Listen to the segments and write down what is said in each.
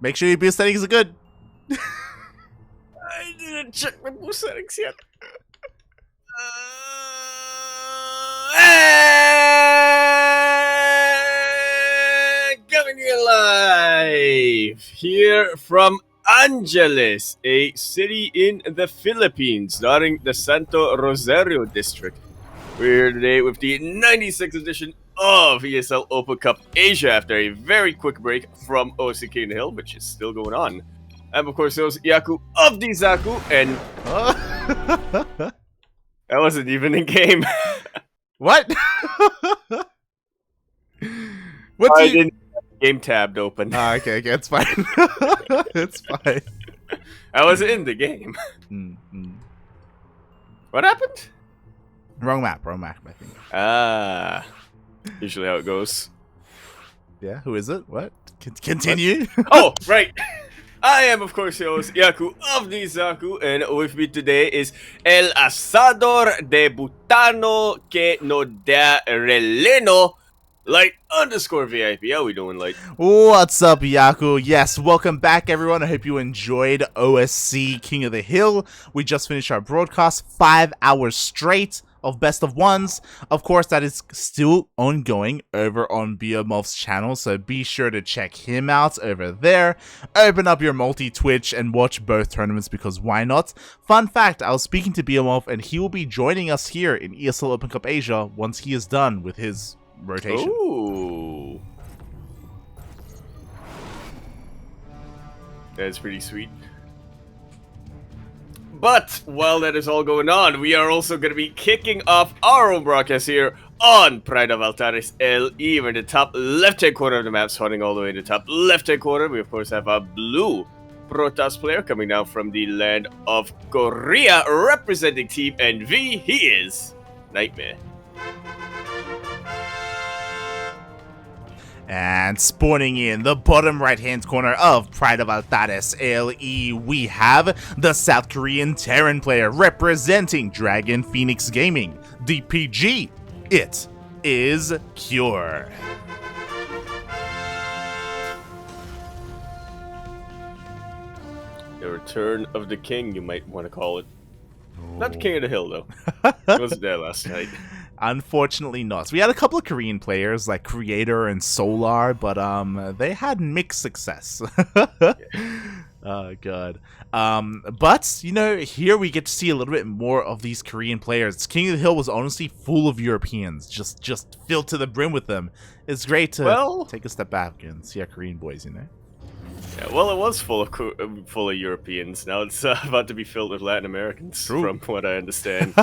Make sure your boost settings are good. I didn't check my boost settings yet. Coming to you live here from Angeles, a city in the Philippines, starting the Santo Rosario district. We're here today with the 96th edition of ESL Open Cup Asia after a very quick break from OSC King of the Hill, which is still going on. I'm, of course, host Yaku of the Zaku, and that wasn't even in game. What? I didn't have the game tabbed open. Okay, it's fine. It's fine. I was in the game. What happened? Wrong map, I think. Ah, usually how it goes. Yeah, who is it? What? Continue. What? Oh, right. I am, of course, your host, Yaku of the Zaku, and with me today is El Asador de Butano que no da releno, Light_VIP. How we doing, Light? What's up, Yaku? Yes, welcome back, everyone. I hope you enjoyed OSC King of the Hill. We just finished our broadcast, 5 hours straight of best of ones. Of course, that is still ongoing over on Beomorph's channel, so be sure to check him out over there. Open up your multi-Twitch and watch both tournaments, because why not? Fun fact, I was speaking to Beomorph and he will be joining us here in ESL Open Cup Asia once he is done with his rotation. Ooh. That's pretty sweet. But while that is all going on, we are also going to be kicking off our own broadcast here on Pride of Altares LE. We're in the top left-hand corner of the map, starting all the way in the top left-hand corner. We, of course, have a blue Protoss player coming down from the land of Korea, representing Team NV. He is NightMare. And spawning in the bottom right-hand corner of Pride of Altares LE, we have the South Korean Terran player representing Dragon Phoenix Gaming, DPG. It is Cure. The return of the king, you might want to call it. Not the king of the hill, though. He wasn't there last night. Unfortunately not. We had a couple of Korean players like Creator and Solar, but they had mixed success. Oh god. But you know, here we get to see a little bit more of these Korean players. King of the Hill was honestly full of Europeans, just filled to the brim with them. It's great to take a step back and see our Korean boys, you know. Yeah, well, it was full of Europeans. Now it's about to be filled with Latin Americans, from what I understand.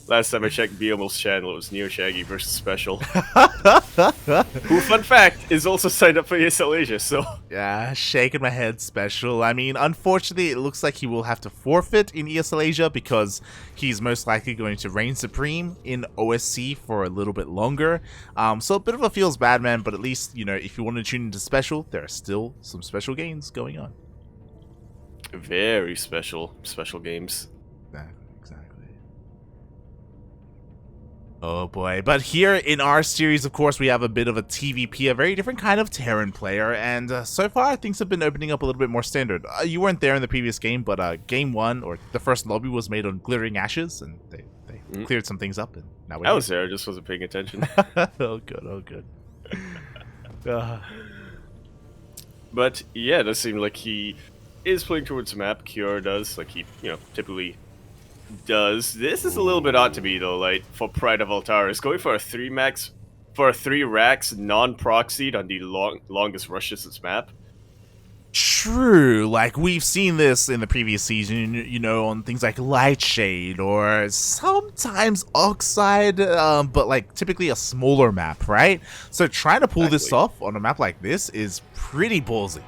Last time I checked Beomorph's channel, it was Neo Shaggy versus Special. Who, fun fact, is also signed up for ESL Asia, so... Yeah, shaking my head, Special. I mean, unfortunately, it looks like he will have to forfeit in ESL Asia because he's most likely going to reign supreme in OSC for a little bit longer. So a bit of a feels bad, man, but at least, you know, if you want to tune into Special, there are still some special games going on. Very special games. Oh boy, but here in our series, of course, we have a bit of a TvP, a very different kind of Terran player, and so far things have been opening up a little bit more standard. You weren't there in the previous game, but game one, or the first lobby, was made on Glittering Ashes, and they cleared some things up, and now we're I was there, I just wasn't paying attention. Oh good. But yeah, it does seem like he is playing towards the map. Cure does, like he, you know, typically does. This is a little bit odd to me though, like for Pride of Altares, going for a 3 racks non-proxied on the longest rush distance map. True, like we've seen this in the previous season, you know, on things like Lightshade or sometimes Oxide, but like typically a smaller map, right? So trying to pull this off on a map like this is pretty ballsy.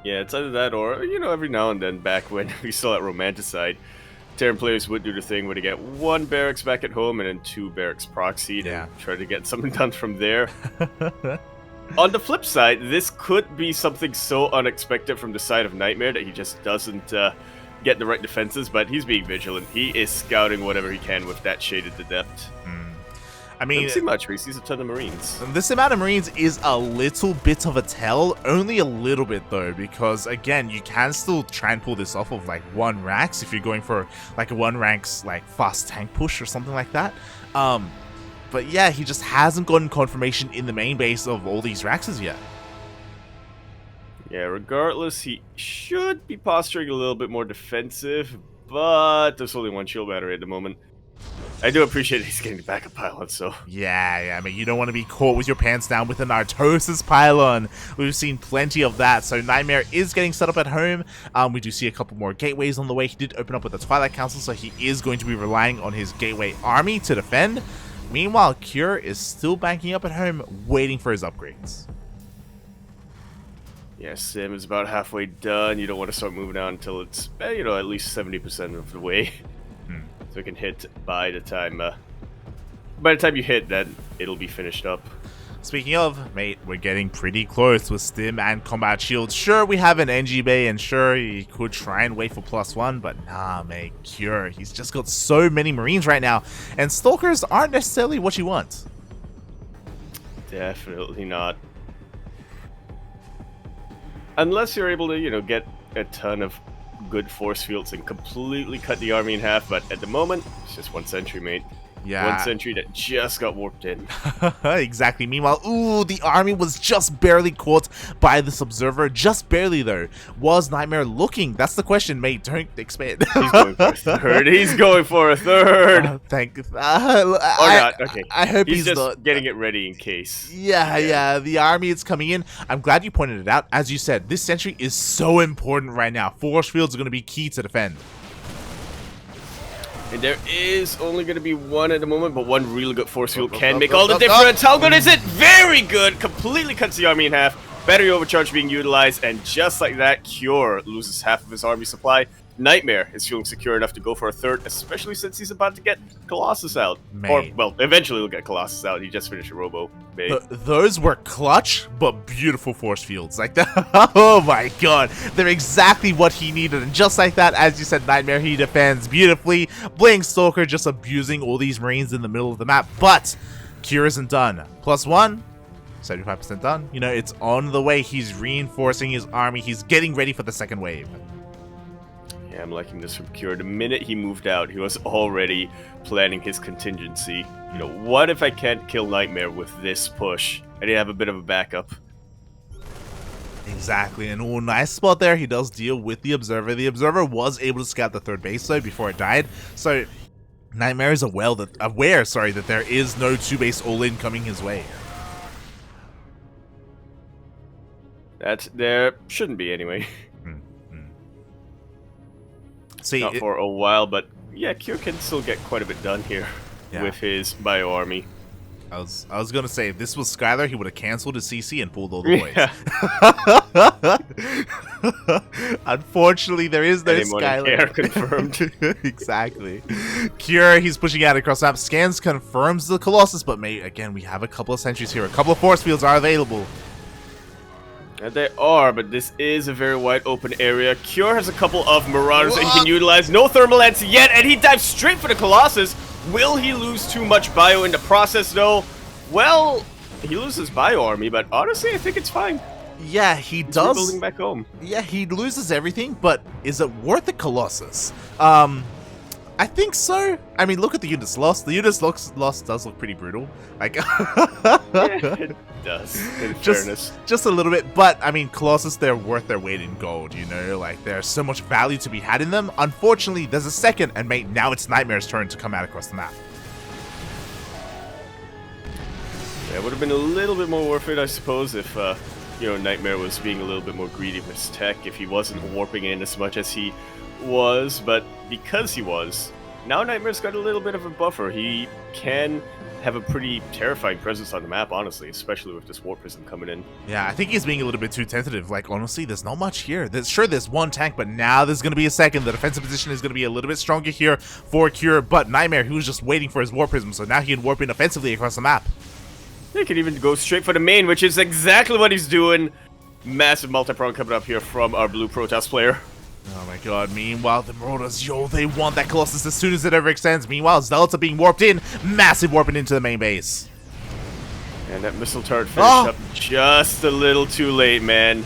Yeah, it's either that or, you know, every now and then back when we still at Romanticide, Terran players would do the thing where they get 1 barracks back at home and then 2 barracks proxied and try to get something done from there. On the flip side, this could be something so unexpected from the side of NightMare that he just doesn't get the right defenses, but he's being vigilant. He is scouting whatever he can with that shaded to depth. I mean, doesn't see much, but he sees a ton of Marines. this amount of Marines is a little bit of a tell, only a little bit though, because again, you can still try and pull this off of like 1 ranks if you're going for like a 1 ranks like fast tank push or something like that. But yeah, he just hasn't gotten confirmation in the main base of all these Raxes yet. Yeah, regardless, he should be posturing a little bit more defensive, but there's only 1 shield battery at the moment. I do appreciate he's getting the backup pylon, so... Yeah, I mean, you don't want to be caught with your pants down with an Artosis pylon. We've seen plenty of that, so NightMare is getting set up at home. We do see a couple more gateways on the way. He did open up with the Twilight Council, so he is going to be relying on his gateway army to defend. Meanwhile, Cure is still banking up at home, waiting for his upgrades. Yeah, Sim is about halfway done. You don't want to start moving out until it's, you know, at least 70% of the way. So it can hit by the time you hit, then it'll be finished up. Speaking of, mate, we're getting pretty close with Stim and Combat Shields. Sure, we have an NG Bay, and sure, he could try and wait for +1, but nah, mate, Cure. He's just got so many Marines right now, and Stalkers aren't necessarily what you want. Definitely not. Unless you're able to, you know, get a ton of good force fields and completely cut the army in half, but at the moment, it's just 1 sentry, mate. Yeah. 1 sentry that just got warped in. Exactly. Meanwhile, ooh, the army was just barely caught by this observer. Just barely, though. Was NightMare looking? That's the question, mate. Don't expand. He's going for a third. He's going for a third. Thank Or not. Okay. I hope he's just not getting it ready in case. Yeah. The army is coming in. I'm glad you pointed it out. As you said, this sentry is so important right now. Force fields are going to be key to defend. And there is only going to be 1 at the moment, but 1 really good force field can make all the difference. How good is it? Very good. Completely cuts the army in half. Battery overcharge being utilized, and just like that, Cure loses half of his army supply. NightMare is feeling secure enough to go for a third, especially since he's about to get Colossus out. Man. Or, well, eventually he'll get Colossus out. He just finished a Robo. Those were clutch, but beautiful force fields. Like that. Oh my god. They're exactly what he needed. And just like that, as you said, NightMare, he defends beautifully. Blink Stalker just abusing all these Marines in the middle of the map. But Cure isn't done. +1. 75% done. You know, it's on the way. He's reinforcing his army. He's getting ready for the second wave. Yeah, I'm liking this from Cure. The minute he moved out, he was already planning his contingency. You know, what if I can't kill NightMare with this push? I did have a bit of a backup. Exactly, and oh, nice spot there. He does deal with the Observer. The Observer was able to scout the 3rd base, though, before it died. So, NightMare is aware that there is no 2-base all-in coming his way. There shouldn't be, anyway. See, not for a while, but yeah, Cure can still get quite a bit done here with his bio army. I was gonna say, if this was Skylar, he would have canceled his CC and pulled all the boys. Yeah. Unfortunately, there is no Skylar. Confirmed. Exactly. Cure, he's pushing out across map. Scans confirms the Colossus, but mate, again, we have a couple of sentries here. A couple of force fields are available. And they are, but this is a very wide open area. Cure has a couple of Marauders and can utilize no thermal lance yet, and he dives straight for the Colossus. Will he lose too much bio in the process, though? Well, he loses bio army, but honestly, I think it's fine. Yeah, he's does. Building back home. Yeah, he loses everything, but is it worth the Colossus? I think so. I mean, look at the units lost. The units lost does look pretty brutal. Like, yeah, it does. In fairness, just a little bit. But I mean, Colossus, they're worth their weight in gold. You know, like there's so much value to be had in them. Unfortunately, there's a second, and mate, now it's NightMare's turn to come out across the map. Yeah, it would have been a little bit more worth it, I suppose, if you know, NightMare was being a little bit more greedy with his tech. If he wasn't warping in as much as he was, but because he was, now NightMare's got a little bit of a buffer. He can have a pretty terrifying presence on the map, honestly, especially with this Warp Prism coming in. Yeah, I think he's being a little bit too tentative. Like, honestly, there's not much here. There's 1 tank, but now there's going to be a second. The defensive position is going to be a little bit stronger here for Cure, but NightMare, he was just waiting for his Warp Prism, so now he can warp in offensively across the map. He can even go straight for the main, which is exactly what he's doing. Massive multi-prong coming up here from our blue Protoss player. Oh my god. Meanwhile, the Marauders, yo, they want that Colossus as soon as it overextends. Meanwhile, Zealots are being warped in. Massive warping into the main base. And that missile turret finished up just a little too late, man.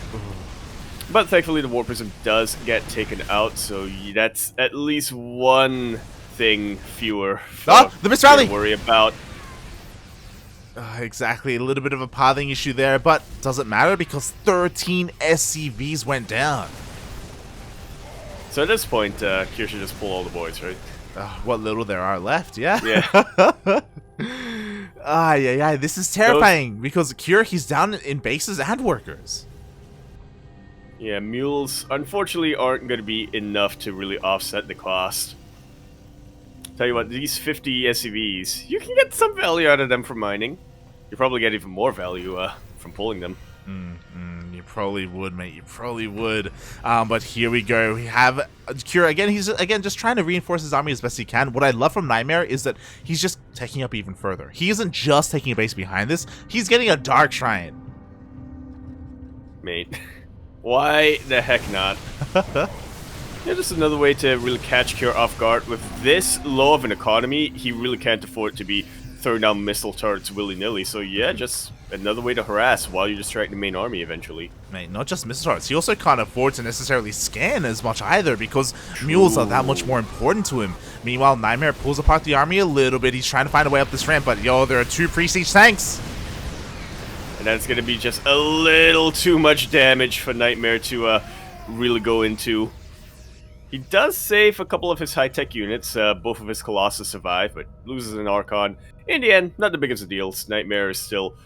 But thankfully, the Warp Prism does get taken out, so that's at least one thing fewer the Mist Rally! to worry about. Exactly, a little bit of a pathing issue there, but doesn't matter because 13 SCVs went down. So at this point, Kier should just pull all the boys, right? What little there are left, yeah? Yeah. Yeah, this is terrifying because Kier, he's down in bases and workers. Yeah, mules, unfortunately, aren't going to be enough to really offset the cost. Tell you what, these 50 SCVs, you can get some value out of them from mining. You probably get even more value from pulling them. You probably would, mate. You probably would. But here we go. We have Kier again. He's just trying to reinforce his army as best he can. What I love from NightMare is that he's just taking up even further. He isn't just taking a base behind this. He's getting a Dark Shrine. Mate, why the heck not? Yeah, just another way to really catch Kier off guard. With this low of an economy, he really can't afford to be throwing down missile turrets willy-nilly. So yeah, just another way to harass while you're distracting the main army eventually. Mate, not just missile turrets. He also can't afford to necessarily scan as much either because mules are that much more important to him. Meanwhile, NightMare pulls apart the army a little bit. He's trying to find a way up this ramp, but yo, there are 2 pre-siege tanks. And that's going to be just a little too much damage for NightMare to really go into. He does save a couple of his high-tech units. Both of his Colossus survive, but loses an Archon. In the end, not the biggest of deals. NightMare is still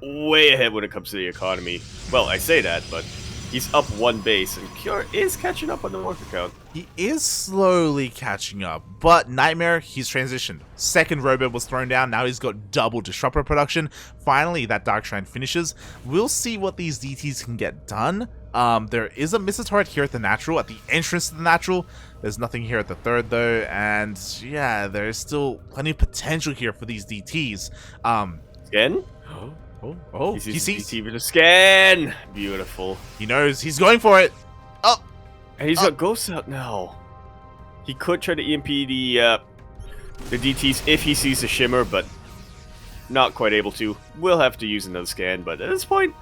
way ahead when it comes to the economy. Well, I say that, but he's up 1 base, and Kier is catching up on the worker count. He is slowly catching up, but NightMare, he's transitioned. Second robot was thrown down, now he's got double Disruptor production. Finally, that Dark Shrine finishes. We'll see what these DTs can get done. There is a missile turret here at the natural, at the entrance to the natural. There's nothing here at the third though, and yeah, there's still plenty of potential here for these DTs. Scan? He sees DT with a scan! Beautiful. He knows, he's going for it! Oh! And he's got ghosts out now. He could try to EMP the DTs if he sees a shimmer, but not quite able to. We'll have to use another scan, but at this point,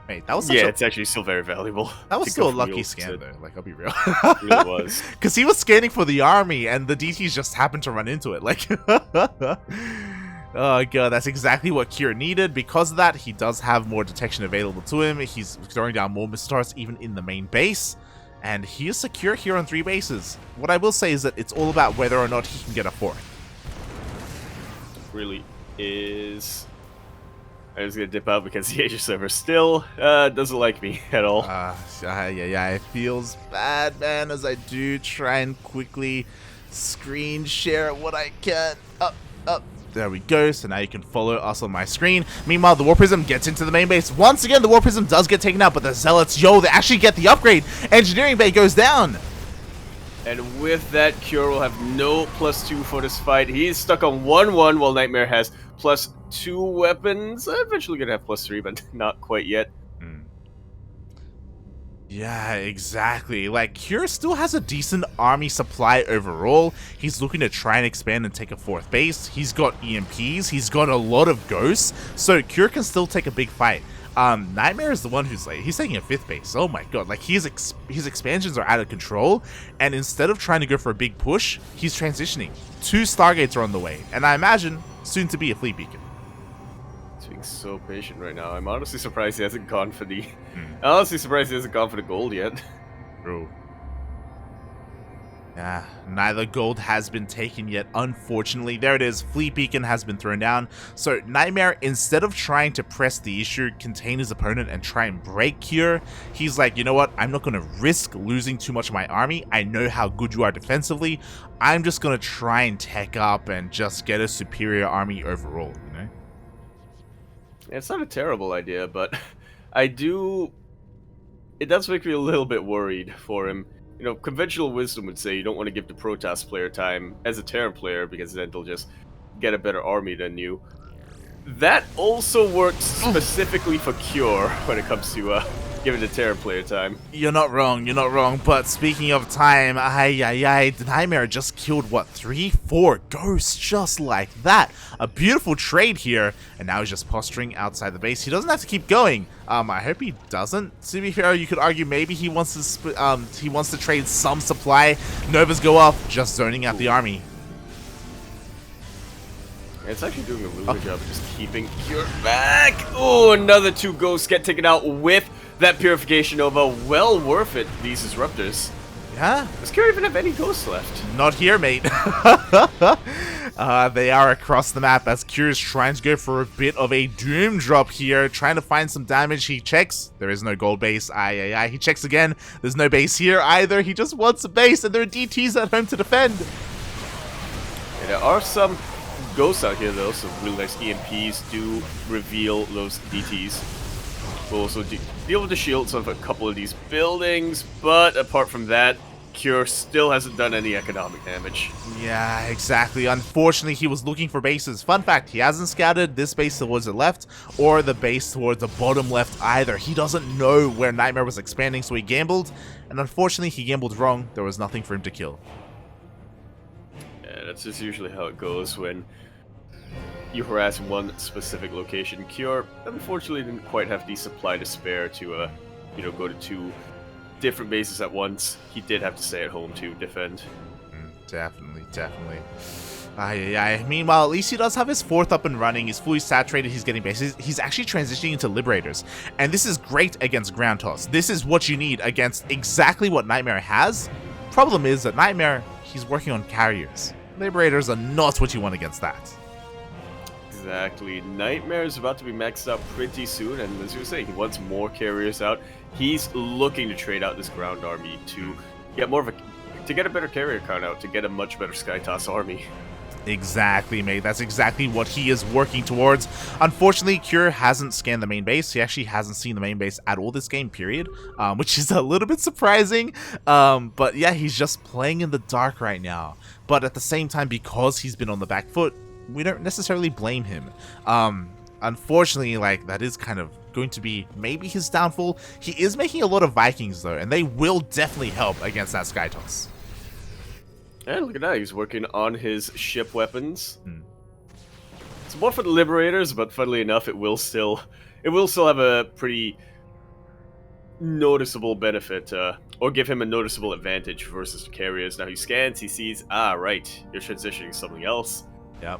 mate, that was it's actually still very valuable. That was still a lucky scan though, like, I'll be real. It really was. Because he was scanning for the army, and the DTs just happened to run into it, like... Oh god, that's exactly what Kier needed. Because of that, he does have more detection available to him. He's throwing down more missile turrets even in the main base. And he is secure here on 3 bases. What I will say is that it's all about whether or not he can get a 4th. Really is... I was gonna dip out because the Asia server still doesn't like me at all. Yeah, it feels bad, man, as I do try and quickly screen share what I can. Up. There we go, so now you can follow us on my screen. Meanwhile, the War Prism gets into the main base. Once again, the War Prism does get taken out, but the Zealots, yo, they actually get the upgrade. Engineering Bay goes down. And with that, Kier will have no +2 for this fight. He is stuck on 1-1, while NightMare has +2 weapons. Eventually gonna have +3, but not quite yet. Yeah, exactly. Like, Kier still has a decent army supply overall. He's looking to try and expand and take a 4th base. He's got EMPs. He's got a lot of ghosts. So Kier can still take a big fight. NightMare is the one who's like, he's taking a 5th base. Oh my god, like his expansions are out of control. And instead of trying to go for a big push, he's transitioning. 2 Stargates are on the way. And I imagine soon to be a fleet beacon. Being so patient right now. I'm honestly surprised he hasn't gone for the... honestly surprised he hasn't gone for the gold yet. True. Yeah, neither gold has been taken yet, unfortunately. There it is, Fleet Beacon has been thrown down. So NightMare, instead of trying to press the issue, contain his opponent, and try and break Kier, he's like, you know what, I'm not going to risk losing too much of my army. I know how good you are defensively. I'm just going to try and tech up and just get a superior army overall, you know? It's not a terrible idea, but it does make me a little bit worried for him. You know, conventional wisdom would say you don't want to give the Protoss player time as a Terran player because then they'll just get a better army than you. That also works specifically for Kier when it comes to Give it a Terra player time. You're not wrong, you're not wrong. But speaking of time, the NightMare just killed, what, 3-4 ghosts just like that. A beautiful trade here, and now he's just posturing outside the base. He doesn't have to keep going. I hope he doesn't. To be fair, you could argue maybe he wants to trade some supply. Novas go off, just zoning out the army. It's actually doing a really good job of just keeping Cure back. Oh, another 2 ghosts get taken out with that Purification Nova. Well worth it, these Disruptors. Yeah? Does Cure even have any ghosts left? Not here, mate. They are across the map as Cure is trying to go for a bit of a doom drop here, trying to find some damage. He checks. There is no gold base. He checks again. There's no base here either. He just wants a base, and there are DTs at home to defend. Yeah, there are some ghosts out here though, so really nice EMPs do reveal those DTs. We'll also deal with the shields of a couple of these buildings, but apart from that, Cure still hasn't done any economic damage. Yeah, exactly. Unfortunately, he was looking for bases. Fun fact, he hasn't scouted this base towards the left or the base towards the bottom left either. He doesn't know where NightMare was expanding, so he gambled, and unfortunately, he gambled wrong. There was nothing for him to kill. Yeah, that's just usually how it goes when you harass one specific location. Cure, unfortunately, didn't quite have the supply to spare to, go to 2 different bases at once. He did have to stay at home to defend. Definitely. Meanwhile, at least he does have his 4th up and running. He's fully saturated. He's getting bases. He's actually transitioning into Liberators. And this is great against Ground Toss. This is what you need against exactly what NightMare has. Problem is that NightMare, he's working on carriers. Liberators are not what you want against that. Exactly. NightMare is about to be maxed out pretty soon, and as you were saying, he wants more carriers out. He's looking to trade out this ground army to get to get a better carrier count out, to get a much better Skytoss army. Exactly, mate. That's exactly what he is working towards. Unfortunately, Cure hasn't scanned the main base. He actually hasn't seen the main base at all this game, period, which is a little bit surprising. But yeah, he's just playing in the dark right now. But at the same time, because he's been on the back foot, we don't necessarily blame him. Unfortunately, that is kind of going to be maybe his downfall. He is making a lot of Vikings though, and they will definitely help against that Skytoss. And look at that, he's working on his ship weapons. It's more for the Liberators, but funnily enough, it will still have a pretty noticeable benefit, or give him a noticeable advantage versus the carriers. Now he scans, he sees, right, you're transitioning to something else. Yep.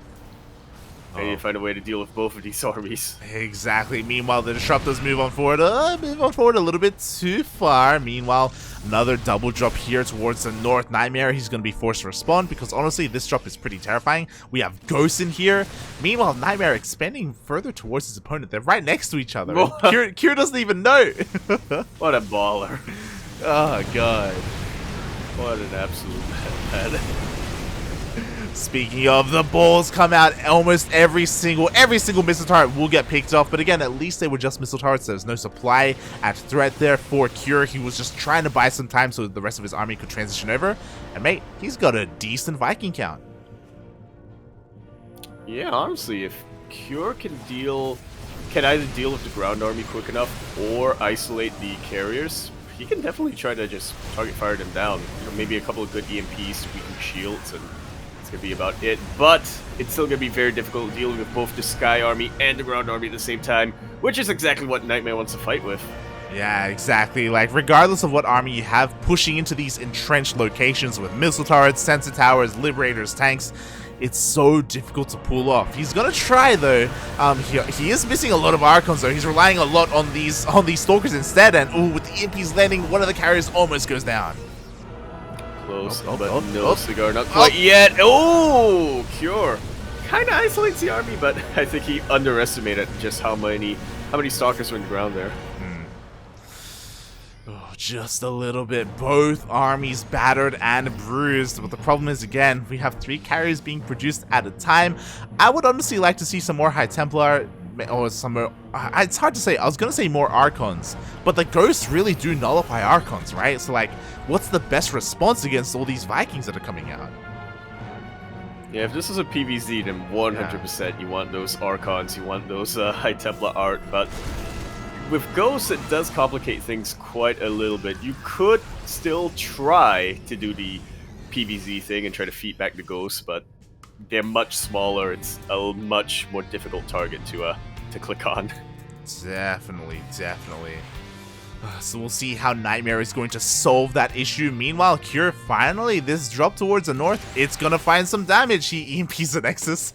I need to find a way to deal with both of these armies. Exactly. Meanwhile, the Disruptors move on forward a little bit too far. Meanwhile, another double drop here towards the north. NightMare, he's going to be forced to respond because honestly, this drop is pretty terrifying. We have Ghosts in here. Meanwhile, NightMare expanding further towards his opponent. They're right next to each other. Kira doesn't even know. What a baller. Oh, God. What an absolute madman. Speaking of, the balls come out. Almost every single missile turret will get picked off, but again, at least they were just missile turrets. There's no supply at threat there for Cure. He was just trying to buy some time so the rest of his army could transition over, and mate, he's got a decent Viking count. Yeah, honestly, if Cure can either deal with the ground army quick enough or isolate the carriers, he can definitely try to just target fire them down. Maybe a couple of good EMPs, weaken shields, and gonna be about it, but it's still gonna be very difficult dealing with both the Sky Army and the Ground Army at the same time, which is exactly what NightMare wants to fight with. Yeah, exactly. Regardless of what army you have, pushing into these entrenched locations with missile turrets, sensor towers, Liberators, tanks, it's so difficult to pull off. He's gonna try though. He is missing a lot of Archons though. He's relying a lot on these Stalkers instead, and with the EMPs landing, one of the carriers almost goes down. Close, but no cigar, not quite yet. Oh, Cure kind of isolates the army, but I think he underestimated just how many Stalkers were in the ground there. Oh, just a little bit. Both armies battered and bruised, but the problem is, again, we have 3 carriers being produced at a time. I would honestly like to see some more High Templar, or some more, it's hard to say. I was gonna say more Archons, but the Ghosts really do nullify Archons, right? So what's the best response against all these Vikings that are coming out? Yeah, if this is a PvZ, then 100% you want those Archons, you want those High Templar art, but with Ghost, it does complicate things quite a little bit. You could still try to do the PVZ thing and try to feed back the Ghost, but they're much smaller. It's a much more difficult target to click on. Definitely. So we'll see how NightMare is going to solve that issue. Meanwhile, Cure, finally, this drop towards the north, it's going to find some damage. He EMPs the Nexus,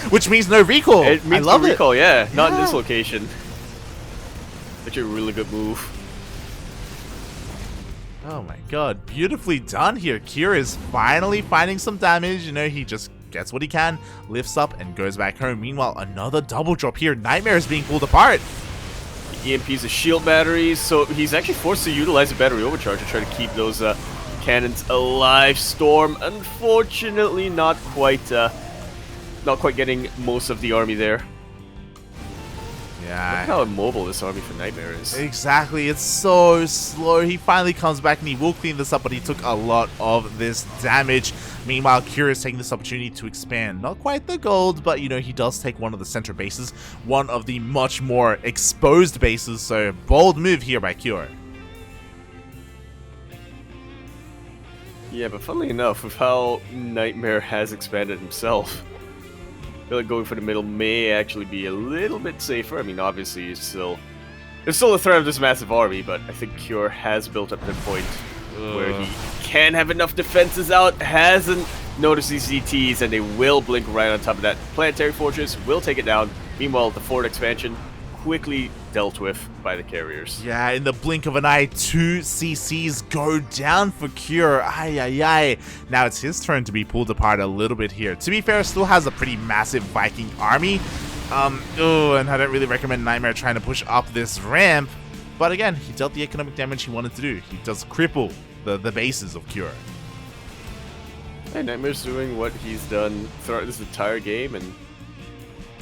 which means no recall. It means I love no recall, it. yeah. Not in this location. Actually a really good move. Oh my god, beautifully done here. Cure is finally finding some damage. You know, he just gets what he can, lifts up, and goes back home. Meanwhile, another double drop here. NightMare is being pulled apart. EMPs the shield batteries, so he's actually forced to utilize a battery overcharge to try to keep those cannons alive. Storm, unfortunately, not quite getting most of the army there. Yeah. Look how immobile this army for NightMare is. Exactly, it's so slow. He finally comes back and he will clean this up, but he took a lot of this damage. Meanwhile, Cure is taking this opportunity to expand. Not quite the gold, but you know, he does take one of the center bases, one of the much more exposed bases, so bold move here by Cure. Yeah, but funnily enough, with how NightMare has expanded himself, I feel like going for the middle may actually be a little bit safer. I mean, obviously, there's still a threat of this massive army, but I think Cure has built up to the point where he can have enough defenses out, hasn't noticed these ZTs, and they will blink right on top of that. Planetary Fortress will take it down. Meanwhile, the forward expansion quickly dealt with by the carriers. Yeah, in the blink of an eye, 2 CCs go down for Cure. Ay. Now it's his turn to be pulled apart a little bit here. To be fair, still has a pretty massive Viking army. And I don't really recommend NightMare trying to push up this ramp. But again, he dealt the economic damage he wanted to do. He does cripple the bases of Cure. Hey, NightMare's doing what he's done throughout this entire game,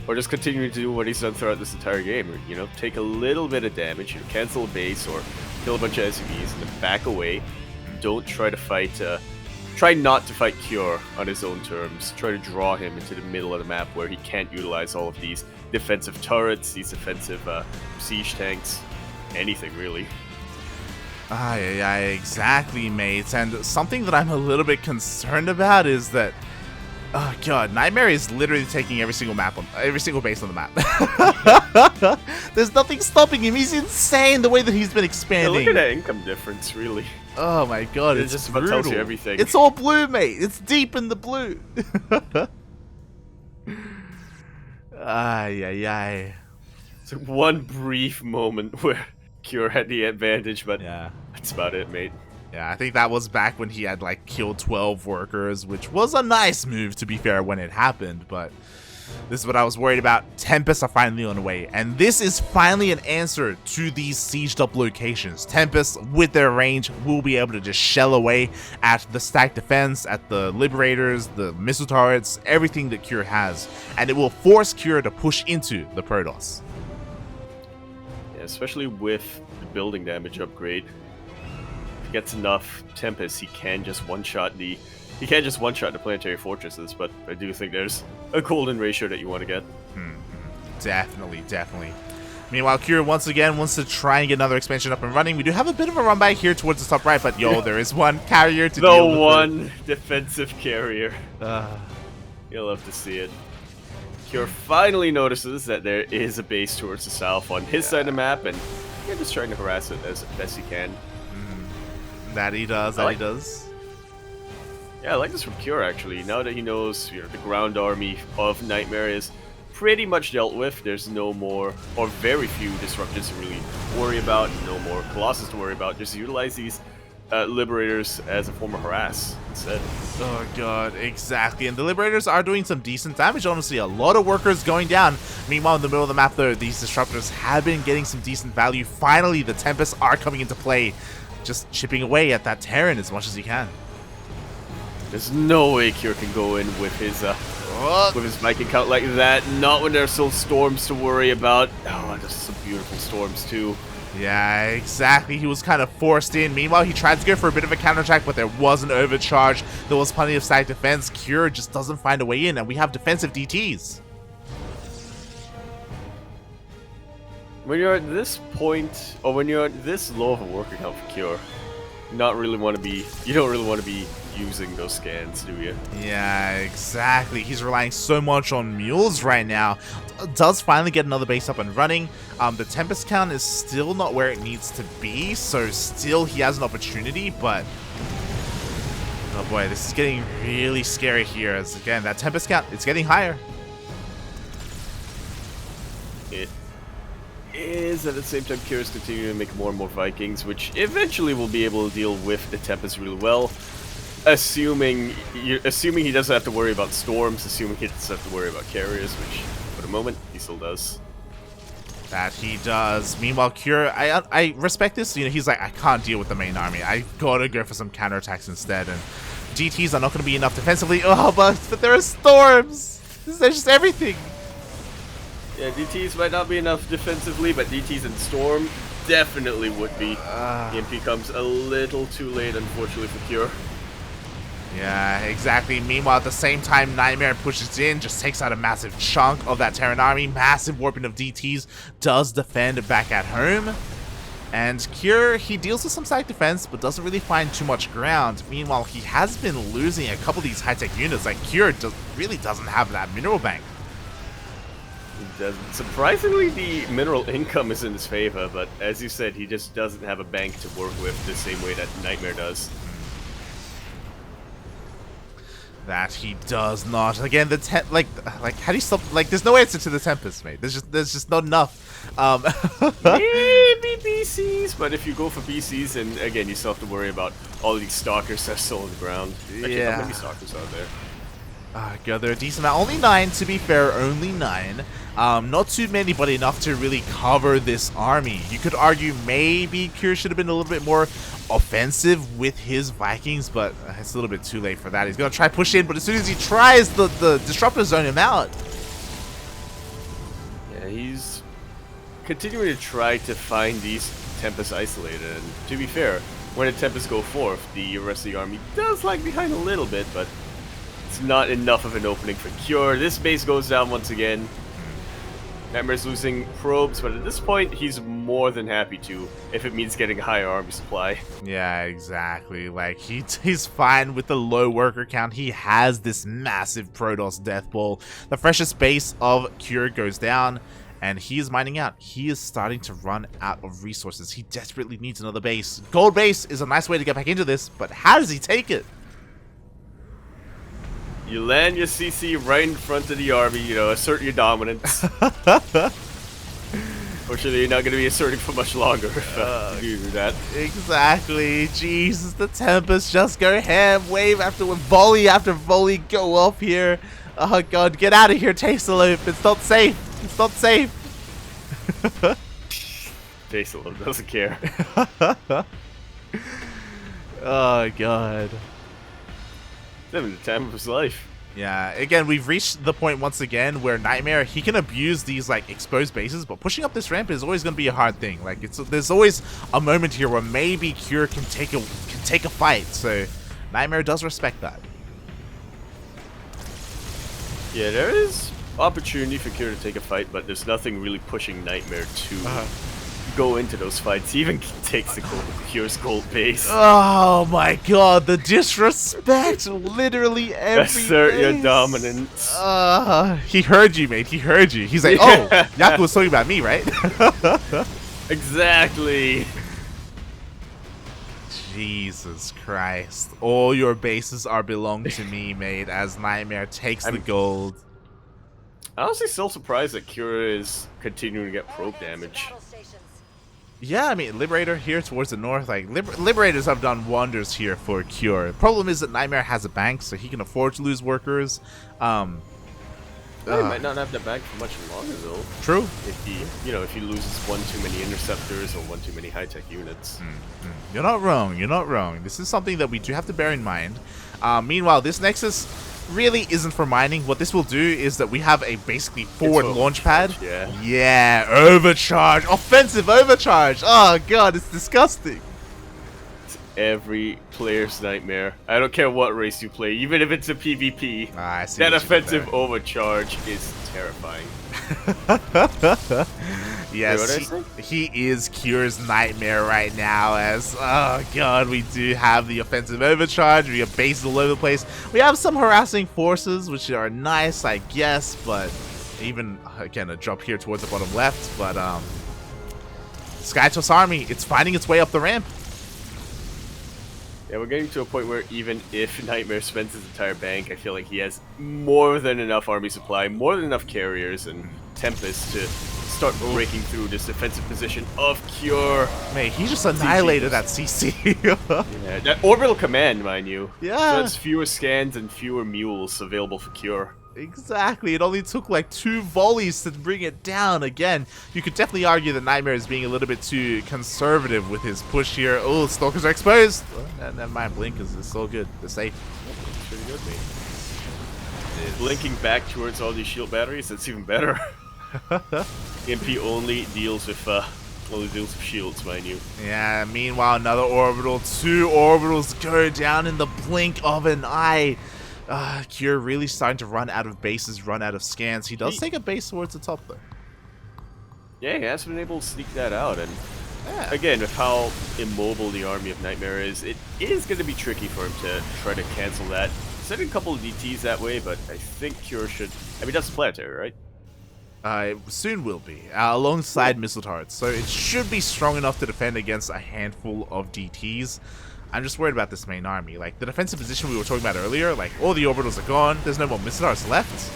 or just continuing to do what he's done throughout this entire game. You know, take a little bit of damage, you know, cancel a base or kill a bunch of SUVs and then back away. Don't try to fight, try not to fight Cure on his own terms. Try to draw him into the middle of the map where he can't utilize all of these defensive turrets, these defensive siege tanks, anything really. Exactly, mates. And something that I'm a little bit concerned about is that, oh god, NightMare is literally taking every single base on the map. There's nothing stopping him. He's insane the way that he's been expanding. Yeah, look at that income difference, really. Oh my god, It it's just brutal. about tells you everything. It's all blue, mate. It's deep in the blue. It's like one brief moment where Cure had the advantage, but yeah, that's about it, mate. Yeah, I think that was back when he had like killed 12 workers, which was a nice move to be fair when it happened, but this is what I was worried about. Tempests are finally on the way, and this is finally an answer to these sieged up locations. Tempests, with their range, will be able to just shell away at the stacked defense, at the Liberators, the missile turrets, everything that Cure has, and it will force Cure to push into the Protoss. Yeah, especially with the building damage upgrade. If he gets enough Tempests, he can just one-shot the planetary fortresses, but I do think there's a golden ratio that you want to get. Definitely. Meanwhile, Cure once again wants to try and get another expansion up and running. We do have a bit of a run back here towards the top right, but there is one carrier to deal with. The one defensive carrier. You'll love to see it. Cure finally notices that there is a base towards the south on his side of the map, and you're just trying to harass it as best he can. That he does. Yeah, I like this from Cure, actually. Now that he knows, the ground army of NightMare is pretty much dealt with, there's no more, or very few disruptors to really worry about, no more Colossus to worry about. Just utilize these Liberators as a form of harass instead. Oh god, exactly. And the Liberators are doing some decent damage, honestly. A lot of workers going down. Meanwhile, in the middle of the map, though, these disruptors have been getting some decent value. Finally, the Tempests are coming into play, just chipping away at that Terran as much as he can. There's no way Cure can go in with his Viking count like that. Not when there's still storms to worry about. Oh, there's some beautiful storms too. Yeah, exactly. He was kind of forced in. Meanwhile, he tried to go for a bit of a counterattack, but there was an overcharge. There was plenty of side defense. Cure just doesn't find a way in, and we have defensive DTs. When you're at this point, or when you're at this low of a worker count for Cure, you don't really want to be using those scans, do you? Yeah, exactly. He's relying so much on mules right now. Does finally get another base up and running. The Tempest count is still not where it needs to be, so still he has an opportunity, but oh boy, this is getting really scary here. As again, that Tempest count, it's getting higher. It is at the same time Cure is continuing to make more and more Vikings, which eventually will be able to deal with the Tempest really well. Assuming he doesn't have to worry about storms, assuming he doesn't have to worry about carriers, which for the moment he still does. That he does. Meanwhile, Cure, I respect this. You know, he's like, I can't deal with the main army. I gotta go for some counterattacks instead. And DTs are not gonna be enough defensively. Oh, but there are storms. There's just everything. Yeah, DTs might not be enough defensively, but DTs and Storm definitely would be. EMP comes a little too late, unfortunately, for Cure. Yeah, exactly. Meanwhile, at the same time, NightMare pushes in, just takes out a massive chunk of that Terran army. Massive warping of DTs, does defend back at home. And Cure, he deals with some side defense, but doesn't really find too much ground. Meanwhile, he has been losing a couple of these high-tech units. Like, Cure really doesn't have that mineral bank. He doesn't. Surprisingly, the mineral income is in his favor, but as you said, he just doesn't have a bank to work with the same way that NightMare does. That he does not. Again, the like how do you stop? Like, there's no answer to the Tempest, mate. There's just not enough. Maybe BCs, but if you go for BCs, and again, you still have to worry about all these stalkers that are still on the ground. Actually, Yeah. how many stalkers are there? God, they're a decent amount. Only 9, to be fair. Only 9. Not too many, but enough to really cover this army. You could argue maybe Cure should have been a little bit more offensive with his Vikings, but it's a little bit too late for that. He's gonna try push in, but as soon as he tries, the disruptors zone him out. Yeah, he's continuing to try to find these Tempests isolated, and to be fair, when the Tempests go forth, the rest of the army does lag behind a little bit, but it's not enough of an opening for Cure. This base goes down once again. NightMare's losing probes, but at this point, he's more than happy to, if it means getting a higher army supply. Yeah, exactly. Like, he's fine with the low worker count. He has this massive Protoss death ball. The freshest base of Cure goes down, and he is mining out. He is starting to run out of resources. He desperately needs another base. Gold base is a nice way to get back into this, but how does he take it? You land your CC right in front of the army, you know, assert your dominance. Fortunately, you're not going to be asserting for much longer if you do that. Exactly. Jesus, the Tempest just go ham. Wave after volley after volley go off here. Oh god, get out of here, Tasaloop. It's not safe. It's not safe. Tasaloop doesn't care. Oh god. Living the time of his life. Yeah, again, we've reached the point once again where NightMare, he can abuse these like exposed bases, but pushing up this ramp is always going to be a hard thing. Like, there's always a moment here where maybe Cure can take a fight. So NightMare does respect that. Yeah, there is opportunity for Cure to take a fight, but there's nothing really pushing NightMare to go into those fights. He even takes the Cure's gold base. Oh my god, the disrespect! Literally every Assert base. your dominance. He heard you, mate. He heard you. He's like, oh, Yaku was talking about me, right? Exactly. Jesus Christ. All your bases are belong to me, mate, as NightMare takes the gold. I'm honestly still surprised that Cure is continuing to get probe damage. Yeah, I mean, Liberator here towards the north, like, Liberators have done wonders here for Cure. Problem is that NightMare has a bank, so he can afford to lose workers. He might not have the bank for much longer, though. True. If he loses one too many interceptors or one too many high-tech units. You're not wrong, you're not wrong. This is something that we do have to bear in mind. Meanwhile, this Nexus really isn't for mining. What this will do is that we have a basically forward launch pad. Yeah, overcharge. Offensive overcharge. Oh god, it's disgusting. It's every player's nightmare. I don't care what race you play, even if it's a PvP. That offensive overcharge is terrifying. Yes, what did I say? he is Cure's nightmare right now as, oh god, we do have the offensive overcharge, we have bases all over the place, we have some harassing forces, which are nice, I guess, but even, again, a drop here towards the bottom left, but, Skytoss army, it's finding its way up the ramp. Yeah, we're getting to a point where even if NightMare spends his entire bank, I feel like he has more than enough army supply, more than enough carriers and Tempest to start breaking through this defensive position of Cure. Man, he just annihilated that CC. Yeah, that orbital command, mind you. Yeah. So it's fewer scans and fewer mules available for Cure. Exactly. It only took like 2 volleys to bring it down. Again, you could definitely argue that NightMare is being a little bit too conservative with his push here. Oh, Stalkers are exposed. Well, never mind. Blink is so good. They're safe. Pretty good, mate. Blinking back towards all these shield batteries, that's even better. MP only deals with shields, mind you. Yeah, meanwhile, another orbital. 2 orbitals go down in the blink of an eye. Cure really starting to run out of bases, run out of scans. He does take a base towards the top, though. Yeah, he has been able to sneak that out, and Yeah. again, with how immobile the army of NightMare is, it is going to be tricky for him to try to cancel that. Sending a couple of DTs that way, but I think Cure should... I mean, that's planetary, right? It soon will be, alongside missile turrets, so it should be strong enough to defend against a handful of DTs. I'm just worried about this main army. Like, the defensive position we were talking about earlier, like, all the orbitals are gone, there's no more missile turrets left.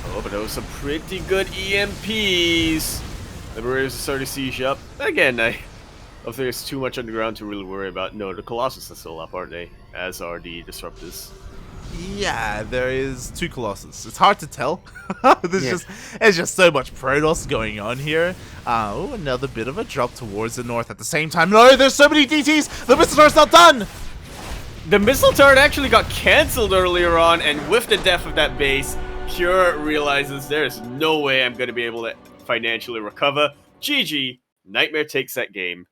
Oh, but those are some pretty good EMPs. Liberators are starting to siege up. Again, I don't think there's too much underground to really worry about. No, the Colossus are still up, aren't they? As are the Disruptors. Yeah, there is 2 Colossus. It's hard to tell. There's just so much Protoss going on here. Oh, another bit of a drop towards the north at the same time. No, there's so many DTs! The missile turret's not done! The missile turret actually got cancelled earlier on, and with the death of that base, Cure realizes there's no way I'm going to be able to financially recover. GG, NightMare takes that game.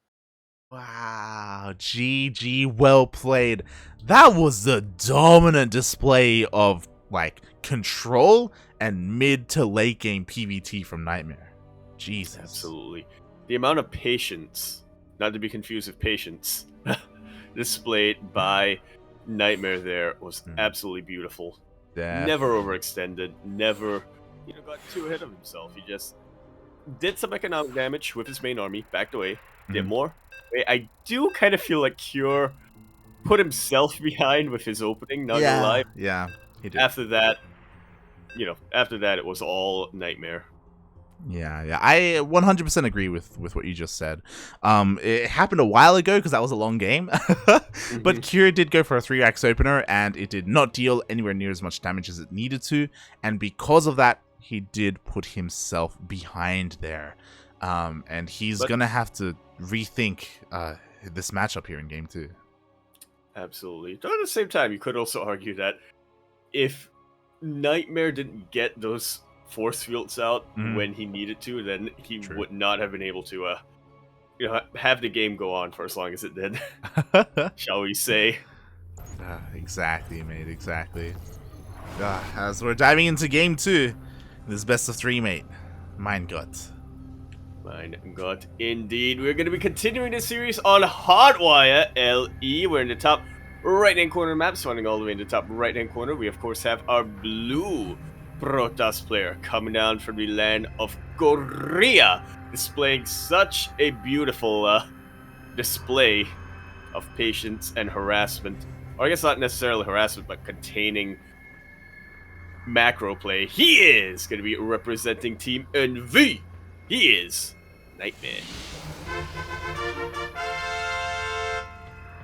Wow, GG, well played. That was the dominant display of, like, control and mid to late game PvT from NightMare. Jesus. Absolutely. The amount of patience, not to be confused with patience, displayed by NightMare there was absolutely beautiful. Never overextended, never got too ahead of himself. He just did some economic damage with his main army, backed away, did more. I do kind of feel like Cure put himself behind with his opening, not gonna lie. Yeah, he did. After that, it was all NightMare. Yeah, I 100% agree with what you just said. It happened a while ago because that was a long game, but Cure did go for a 3-axe opener, and it did not deal anywhere near as much damage as it needed to, and because of that, he did put himself behind there, and he's gonna have to rethink this matchup here in game 2. Absolutely. But at the same time, you could also argue that if NightMare didn't get those force fields out when he needed to, then he would not have been able to have the game go on for as long as it did. Shall we say? Exactly, mate, exactly. As we're diving into game 2, this best of 3, mate. Mein Gott. Mein Gott, indeed. We're going to be continuing this series on Hardwire LE. We're in the top right-hand corner of the map, spawning all the way in the top right-hand corner. We, of course, have our blue Protoss player coming down from the land of Korea, displaying such a beautiful display of patience and harassment. Or I guess not necessarily harassment, but containing macro play. He is going to be representing Team NV. He is NightMare.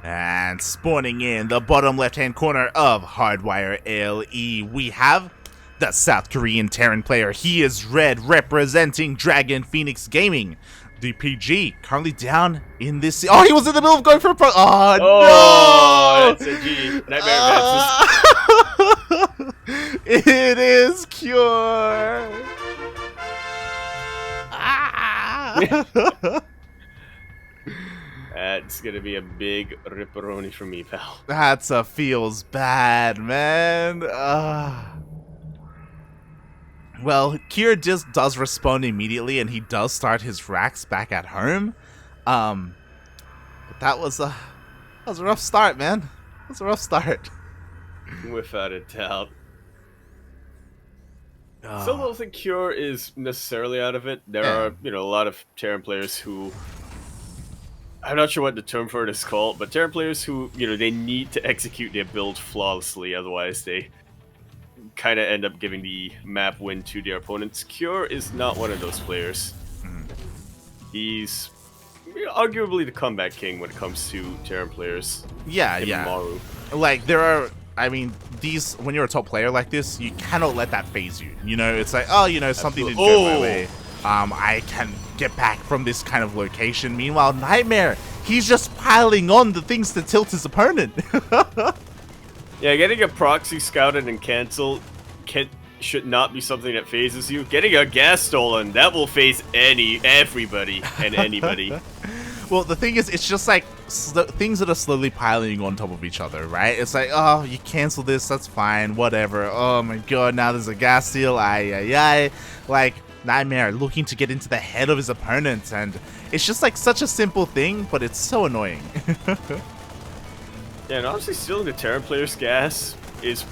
And spawning in the bottom left-hand corner of Hardwire LE, we have the South Korean Terran player. He is red, representing Dragon Phoenix Gaming. DPG currently down in this. Oh, he was in the middle of going for a pro. Oh, no! That's a G. NightMare matches. It is Cure. That's gonna be a big ripperoni for me, pal. That's a feels bad, man. Well, Kier just does respond immediately, and he does start his racks back at home. But that was a rough start, man. That was a rough start. Without a doubt. Still Ah, don't think Cure is necessarily out of it. There yeah. are, a lot of Terran players who, I'm not sure what the term for it is called, but Terran players who, they need to execute their build flawlessly, otherwise they kind of end up giving the map win to their opponents. Cure is not one of those players. Mhm. He's arguably the comeback king when it comes to Terran players. Yeah, Him and yeah. Maru. Like, there are, I mean, these, when you're a top player like this, you cannot let that phase you. You know, it's like, oh, something didn't go my way. I can get back from this kind of location. Meanwhile, NightMare, he's just piling on the things to tilt his opponent. Yeah, getting a proxy scouted and cancelled should not be something that phases you. Getting a gas stolen, that will phase everybody and anybody. Well, the thing is, it's just like things that are slowly piling on top of each other, right? It's like, oh, you cancel this, that's fine, whatever. Oh my god, now there's a gas steal, ay. Like, NightMare looking to get into the head of his opponent, and it's just like such a simple thing, but it's so annoying. Yeah, and honestly, stealing the Terran player's gas is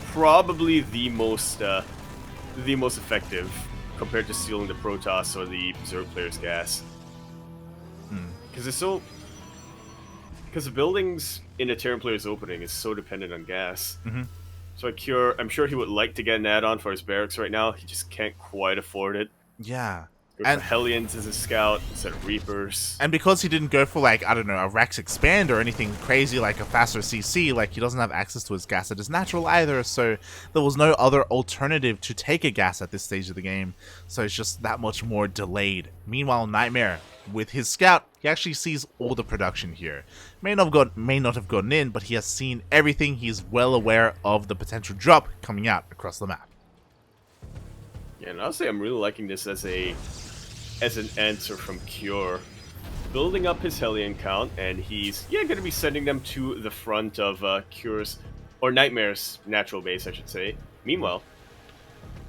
probably the most effective compared to stealing the Protoss or the Berserk player's gas. Because the buildings in a Terran player's opening is so dependent on gas. So I'm sure he would like to get an add-on for his barracks right now. He just can't quite afford it. Yeah. Go for Hellions as a scout instead of Reapers. And because he didn't go for, like, I don't know, a Rex Expand or anything crazy like a faster CC, like, he doesn't have access to his gas at his natural either, so there was no other alternative to take a gas at this stage of the game, so it's just that much more delayed. Meanwhile, NightMare, with his scout, he actually sees all the production here. May not have gotten in, but he has seen everything. He is well aware of the potential drop coming out across the map. Yeah, and honestly, I'm really liking this as an answer from Cure. Building up his Hellion count, and he's, going to be sending them to the front of Cure's, or NightMare's natural base, I should say. Meanwhile,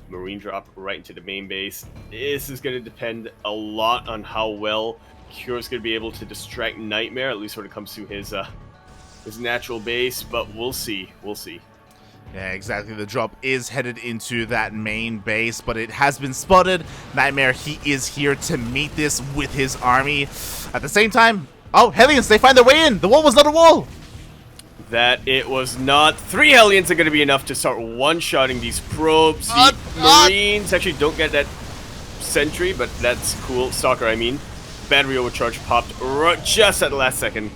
Marine drop right into the main base. This is going to depend a lot on how well Cure's going to be able to distract NightMare, at least when it comes to his natural base, but we'll see. We'll see. Yeah, exactly. The drop is headed into that main base, but it has been spotted. NightMare, he is here to meet this with his army. At the same time, oh, Hellions, they find their way in. The wall was not a wall. That it was not. 3 Hellions are going to be enough to start one-shotting these probes. The Marines actually don't get that sentry, but that's cool. Stalker, I mean. Battery overcharge popped just at the last second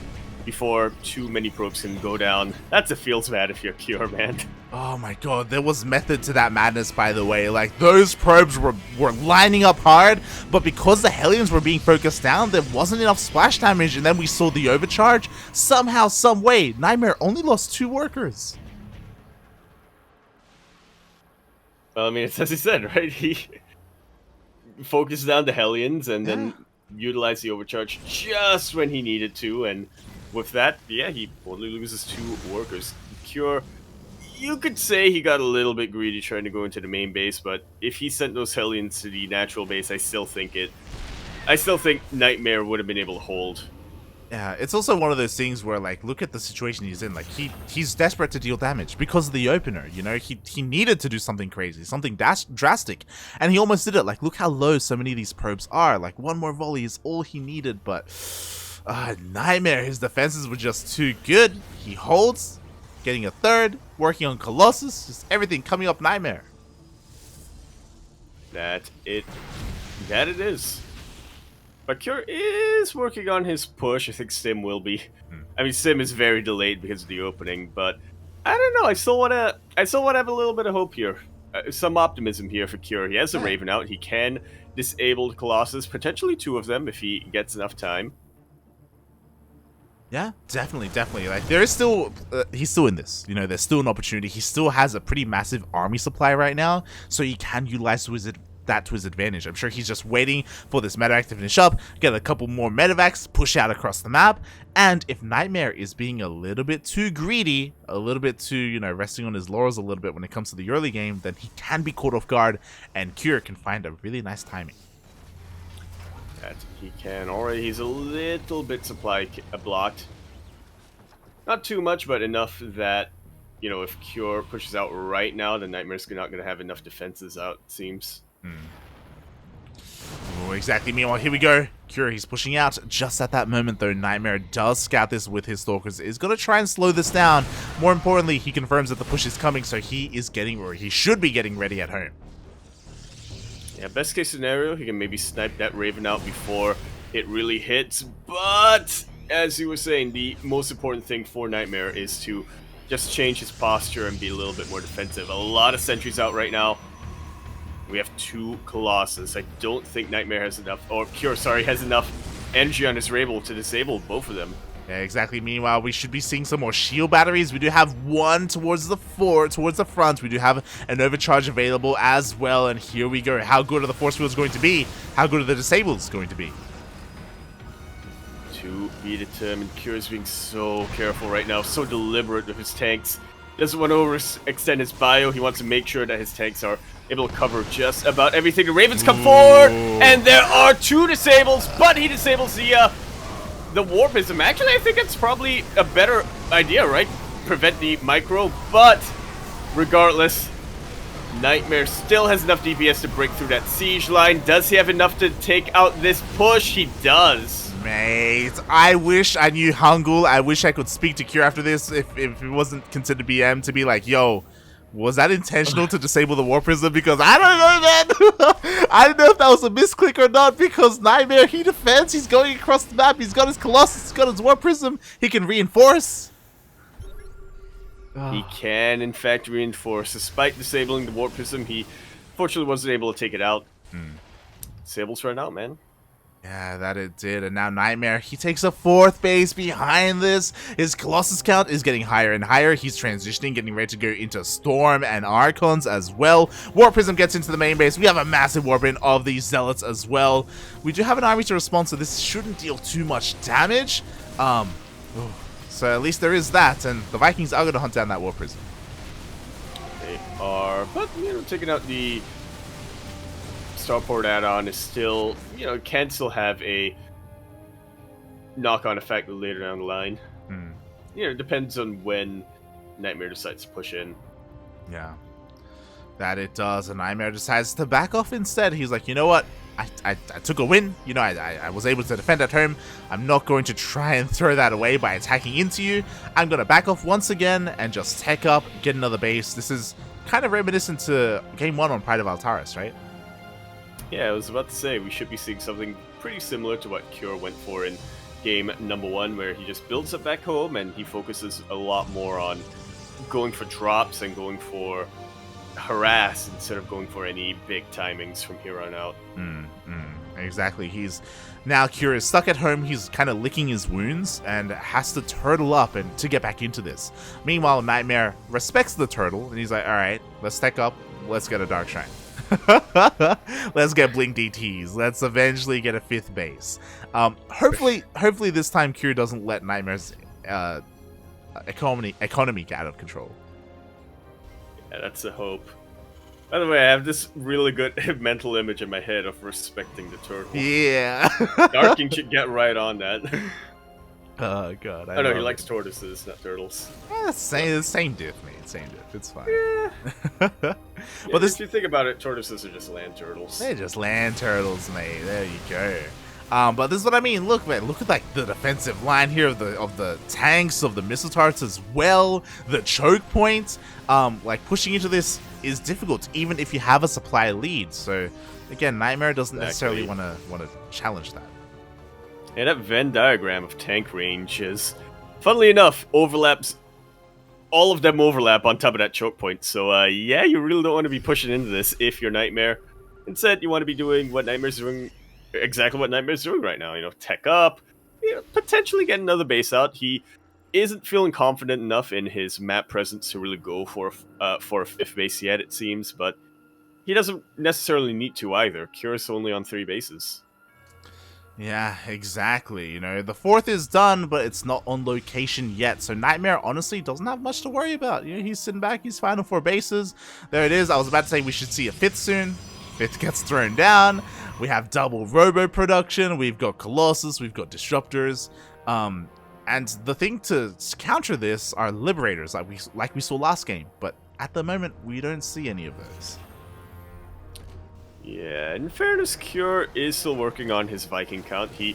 before too many probes can go down. That's a feels bad if you're Cure, man. Oh my god, there was method to that madness, by the way. Like, those probes were lining up hard, but because the Hellions were being focused down, there wasn't enough splash damage, and then we saw the overcharge. Somehow, some way, NightMare only lost 2 workers. Well, I mean, it's as he said, right? He focused down the Hellions and then utilized the overcharge just when he needed to, and with that, he only loses 2 workers. Cure, you could say he got a little bit greedy trying to go into the main base, but if he sent those Hellions to the natural base, I still think NightMare would have been able to hold. Yeah, it's also one of those things where, like, look at the situation he's in. Like, he's desperate to deal damage because of the opener, you know? He needed to do something crazy, something drastic, and he almost did it. Like, look how low so many of these probes are. Like, one more volley is all he needed, but NightMare, his defenses were just too good. He holds, getting a third, working on Colossus, just everything coming up NightMare. That it is. But Cure is working on his push. I think Sim will be. I mean, Sim is very delayed because of the opening, but I don't know. I still wanna have a little bit of hope here. Some optimism here for Cure. He has a Raven out. He can disable Colossus, potentially 2 of them if he gets enough time. Yeah, definitely. Like, there is still, he's still in this. There's still an opportunity. He still has a pretty massive army supply right now, so he can utilize that to his advantage. I'm sure he's just waiting for this medevac to finish up, get a couple more medevacs, push out across the map, and if NightMare is being a little bit too greedy, a little bit too, you know, resting on his laurels a little bit when it comes to the early game, then he can be caught off guard, and Cure can find a really nice timing. That he can already. He's a little bit supply blocked. Not too much, but enough that, you know, if Cure pushes out right now, then NightMare's not going to have enough defenses out, it seems. Oh, exactly. Meanwhile, here we go. Cure, he's pushing out. Just at that moment, though, NightMare does scout this with his Stalkers. Is going to try and slow this down. More importantly, he confirms that the push is coming, so he is getting, or he should be getting ready at home. Yeah, best case scenario, he can maybe snipe that Raven out before it really hits. But, as you were saying, the most important thing for NightMare is to just change his posture and be a little bit more defensive. A lot of sentries out right now. We have 2 Colossus. I don't think NightMare has enough, or Cure, sorry, has enough energy on his Rabel to disable both of them. Yeah, exactly. Meanwhile, we should be seeing some more shield batteries. We do have one towards the front. We do have an overcharge available as well. And here we go. How good are the force fields going to be? How good are the disables going to be? To be determined. Cure is being so careful right now, so deliberate with his tanks. Doesn't want to overextend his bio. He wants to make sure that his tanks are able to cover just about everything. The Ravens come forward, and there are 2 disables, but he disables the Warpism. Actually, I think it's probably a better idea, right? Prevent the micro, but regardless, NightMare still has enough DPS to break through that siege line. Does he have enough to take out this push? He does. Mate, I wish I knew Hangul. I wish I could speak to Cure after this if it wasn't considered BM to be like, yo, was that intentional to disable the War Prism? Because I don't know, man. I don't know if that was a misclick or not, because NightMare, he defends. He's going across the map. He's got his Colossus. He's got his War Prism. He can reinforce. He can, in fact, reinforce. Despite disabling the War Prism, he fortunately wasn't able to take it out. Disables right out, man. Yeah, that it did. And now NightMare, he takes a 4th base behind this. His Colossus count is getting higher and higher. He's transitioning, getting ready to go into Storm and Archons as well. War Prism gets into the main base. We have a massive Warbin of these Zealots as well. We do have an army to respond, so this shouldn't deal too much damage. So at least there is that, and the Vikings are going to hunt down that War Prism. They are, but, you know, taking out the Starport add-on is still, you know, can still have a knock-on effect later down the line. You know, it depends on when NightMare decides to push in. Yeah, that it does, and NightMare decides to back off instead. He's like, you know what? I took a win. You know, I was able to defend at home. I'm not going to try and throw that away by attacking into you. I'm going to back off once again and just tech up, get another base. This is kind of reminiscent to Game 1 on Pride of Altaris, right? Yeah, I was about to say, we should be seeing something pretty similar to what Cure went for in game number 1, where he just builds up back home and he focuses a lot more on going for drops and going for harass instead of going for any big timings from here on out. Exactly. He's now Cure is stuck at home. He's kind of licking his wounds and has to turtle up and to get back into this. Meanwhile, NightMare respects the turtle and he's like, all right, let's tech up. Let's get a Dark Shrine. Let's get Blink DTs. Let's eventually get a 5th base. Hopefully this time Cure doesn't let NightMare's economy get out of control. Yeah, that's a hope. By the way, I have this really good mental image in my head of respecting the turtle. Yeah. Darking should get right on that. Oh god. I know he likes tortoises, not turtles. Yeah, same diff, mate. Same diff. It's fine. Yeah. But if you think about it, tortoises are just land turtles. They're just land turtles, mate. There you go. But this is what I mean. Look, man. Look at like the defensive line here of the tanks, of the missile turrets as well. The choke point. Like pushing into this is difficult, even if you have a supply lead. So again, NightMare doesn't necessarily want to challenge that. Yeah, that Venn diagram of tank range is, funnily enough, overlaps. All of them overlap on top of that choke point. So yeah, you really don't want to be pushing into this if you're NightMare. Instead, you want to be doing what NightMare's doing. Exactly what NightMare's doing right now, you know, tech up, you know, potentially get another base out. He isn't feeling confident enough in his map presence to really go for a 5th base yet, it seems, but he doesn't necessarily need to either. Cure's only on 3 bases. Yeah, exactly. You know, the 4th is done, but it's not on location yet. So NightMare honestly doesn't have much to worry about. You know, he's sitting back, he's fine on 4 bases. There it is. I was about to say we should see a 5th soon. 5th gets thrown down. We have double robo production. We've got Colossus. We've got Disruptors. And the thing to counter this are Liberators, like we saw last game. But at the moment, we don't see any of those. Yeah, in fairness, Cure is still working on his Viking count. He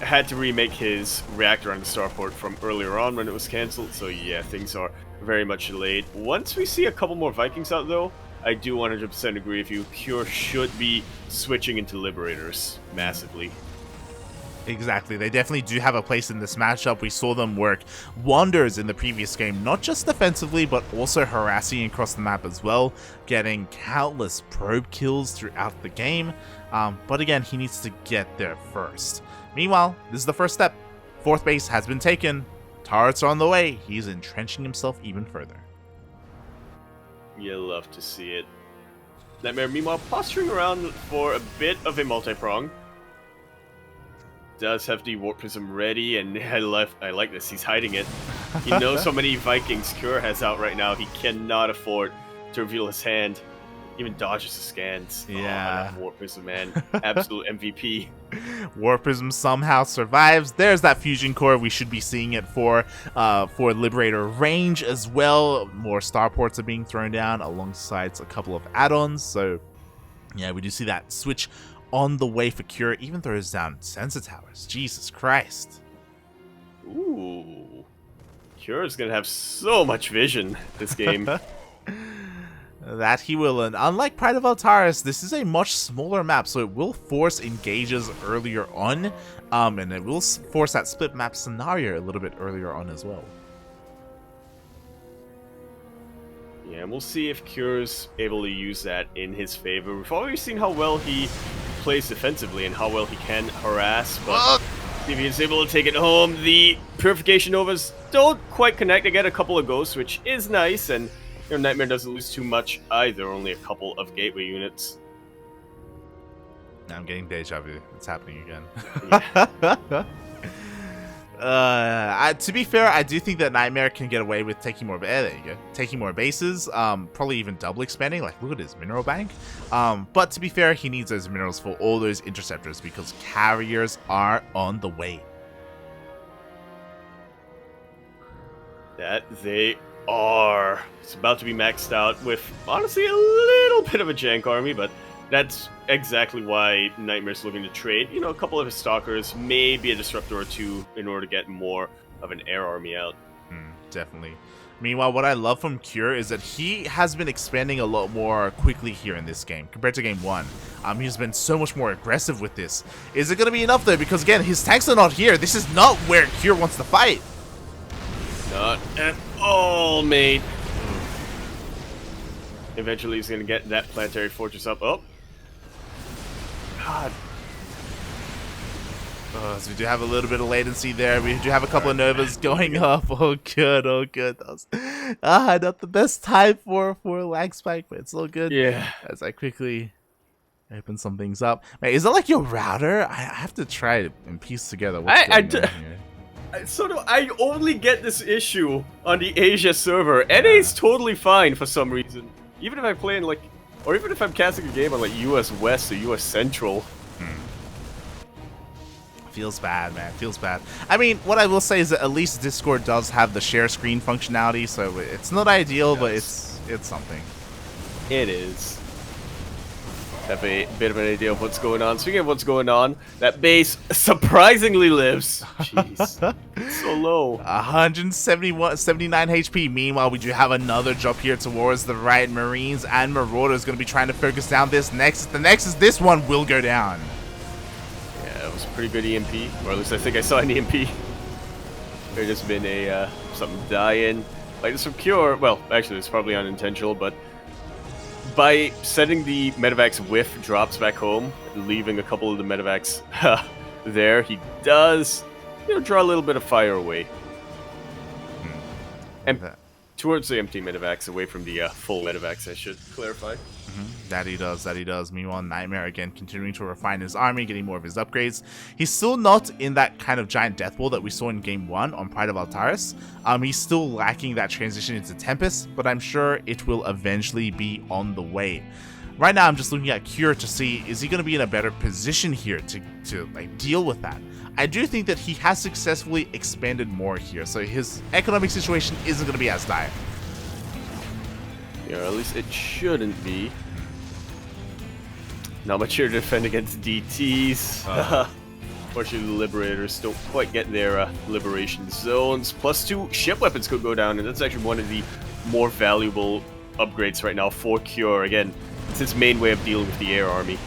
had to remake his reactor on the starport from earlier on when it was cancelled, so yeah, things are very much delayed. Once we see a couple more Vikings out, though, I do 100% agree with you. Cure should be switching into Liberators massively. Exactly. They definitely do have a place in this matchup. We saw them work wonders in the previous game, not just defensively, but also harassing across the map as well, getting countless probe kills throughout the game. But again, he needs to get there first. Meanwhile, this is the first step. 4th base has been taken. Turrets are on the way. He's entrenching himself even further. You'll love to see it. NightMare, meanwhile, posturing around for a bit of a multi-prong. Does have the Warp Prism ready, and I like this, he's hiding it. He knows how many Vikings Cure has out right now. He cannot afford to reveal his hand. Even dodges the scans. Yeah. Oh, Warp Prism, man. Absolute MVP. Warp Prism somehow survives. There's that fusion core. We should be seeing it for Liberator range as well. More starports are being thrown down alongside a couple of add-ons. So yeah, we do see that switch on the way for Cure. Even throws down sensor towers. Jesus Christ. Ooh. Cure is going to have so much vision this game. That he will, and unlike Pride of Altaris, this is a much smaller map, so it will force engages earlier on, and it will force that split map scenario a little bit earlier on as well. Yeah, and we'll see if Cure's able to use that in his favor. We've already seen how well he plays defensively and how well he can harass, but if he's able to take it home, the Purification Novas don't quite connect. They get a couple of ghosts, which is nice, and you know, NightMare doesn't lose too much either, only a couple of gateway units. I'm getting deja vu. It's happening again. Yeah. To be fair, I do think that NightMare can get away with taking more. There you go. Taking more bases. Probably even double expanding. Like, look at his mineral bank. But to be fair, he needs those minerals for all those interceptors because carriers are on the way. That they are. It's about to be maxed out with, honestly, a little bit of a jank army, but that's exactly why NightMare's looking to trade. You know, a couple of his stalkers, maybe a disruptor or two in order to get more of an air army out. Definitely. Meanwhile, what I love from Cure is that he has been expanding a lot more quickly here in this game compared to game 1. He's been so much more aggressive with this. Is it going to be enough though? Because again, his tanks are not here. This is not where Cure wants to fight. Not at all, mate. Eventually he's going to get that planetary fortress up. Oh. God. So we do have a little bit of latency there. We do have a couple of Novas going up. Oh, good. Oh, good. That was, not the best time for a lag spike, but it's all good. Yeah. As I quickly open some things up. Man, is that like your router? I have to try it and piece together what's going on here. So do I only get this issue on the Asia server. NA's totally fine for some reason. Even if I play in like, or even if I'm casting a game on like US West or US Central. Feels bad, man. Feels bad. I mean, what I will say is that at least Discord does have the share screen functionality, so it's not ideal, but it's something. It is. Have a bit of an idea of what's going on. Speaking of what's going on, that base surprisingly lives. Jeez. It's so low. 79 HP. Meanwhile, we do have another drop here towards the right. Marines and Marauders going to be trying to focus down this Nexus. The Nexus, this one will go down. Yeah, it was a pretty good EMP. Or at least I think I saw an EMP. There just been a something die-in. Like this from Cure. Well, actually, it's probably unintentional, but by setting the medevacs whiff drops back home, leaving a couple of the medevacs there, he does, draw a little bit of fire away. And towards the empty medevacs, away from the full medevacs, I should clarify. That he does, that he does. Meanwhile, NightMare again continuing to refine his army, getting more of his upgrades. He's still not in that kind of giant death ball that we saw in Game 1 on Pride of Altaris. He's still lacking that transition into Tempest, but I'm sure it will eventually be on the way. Right now, I'm just looking at Cure to see, is he going to be in a better position here to like deal with that? I do think that he has successfully expanded more here, so his economic situation isn't going to be as dire. Yeah, at least it shouldn't be. Not much here to defend against DTs. Fortunately, the Liberators don't quite get their liberation zones. +2 ship weapons could go down, and that's actually one of the more valuable upgrades right now for Cure. Again, it's his main way of dealing with the air army.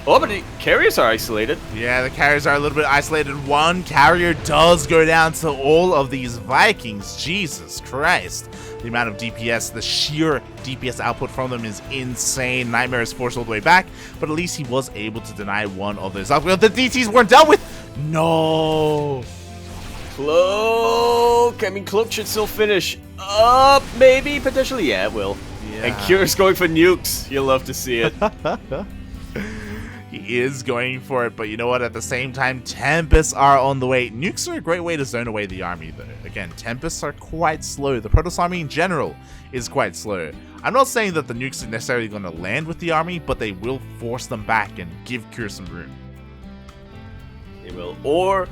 Oh, but the carriers are isolated. Yeah, the carriers are a little bit isolated. One carrier does go down to all of these Vikings. Jesus Christ. The amount of DPS, the sheer DPS output from them is insane. NightMare is forced all the way back, but at least he was able to deny one of those upgrades. The DTs weren't dealt with. No. Cloak. I mean, Cloak should still finish up, maybe, potentially. Yeah, it will. Yeah. And Cure's going for nukes. You'll love to see it. He is going for it, but you know what? At the same time, Tempests are on the way. Nukes are a great way to zone away the army, though. Again, Tempests are quite slow. The Protoss army in general is quite slow. I'm not saying that the nukes are necessarily going to land with the army, but they will force them back and give Cure some room. They will, or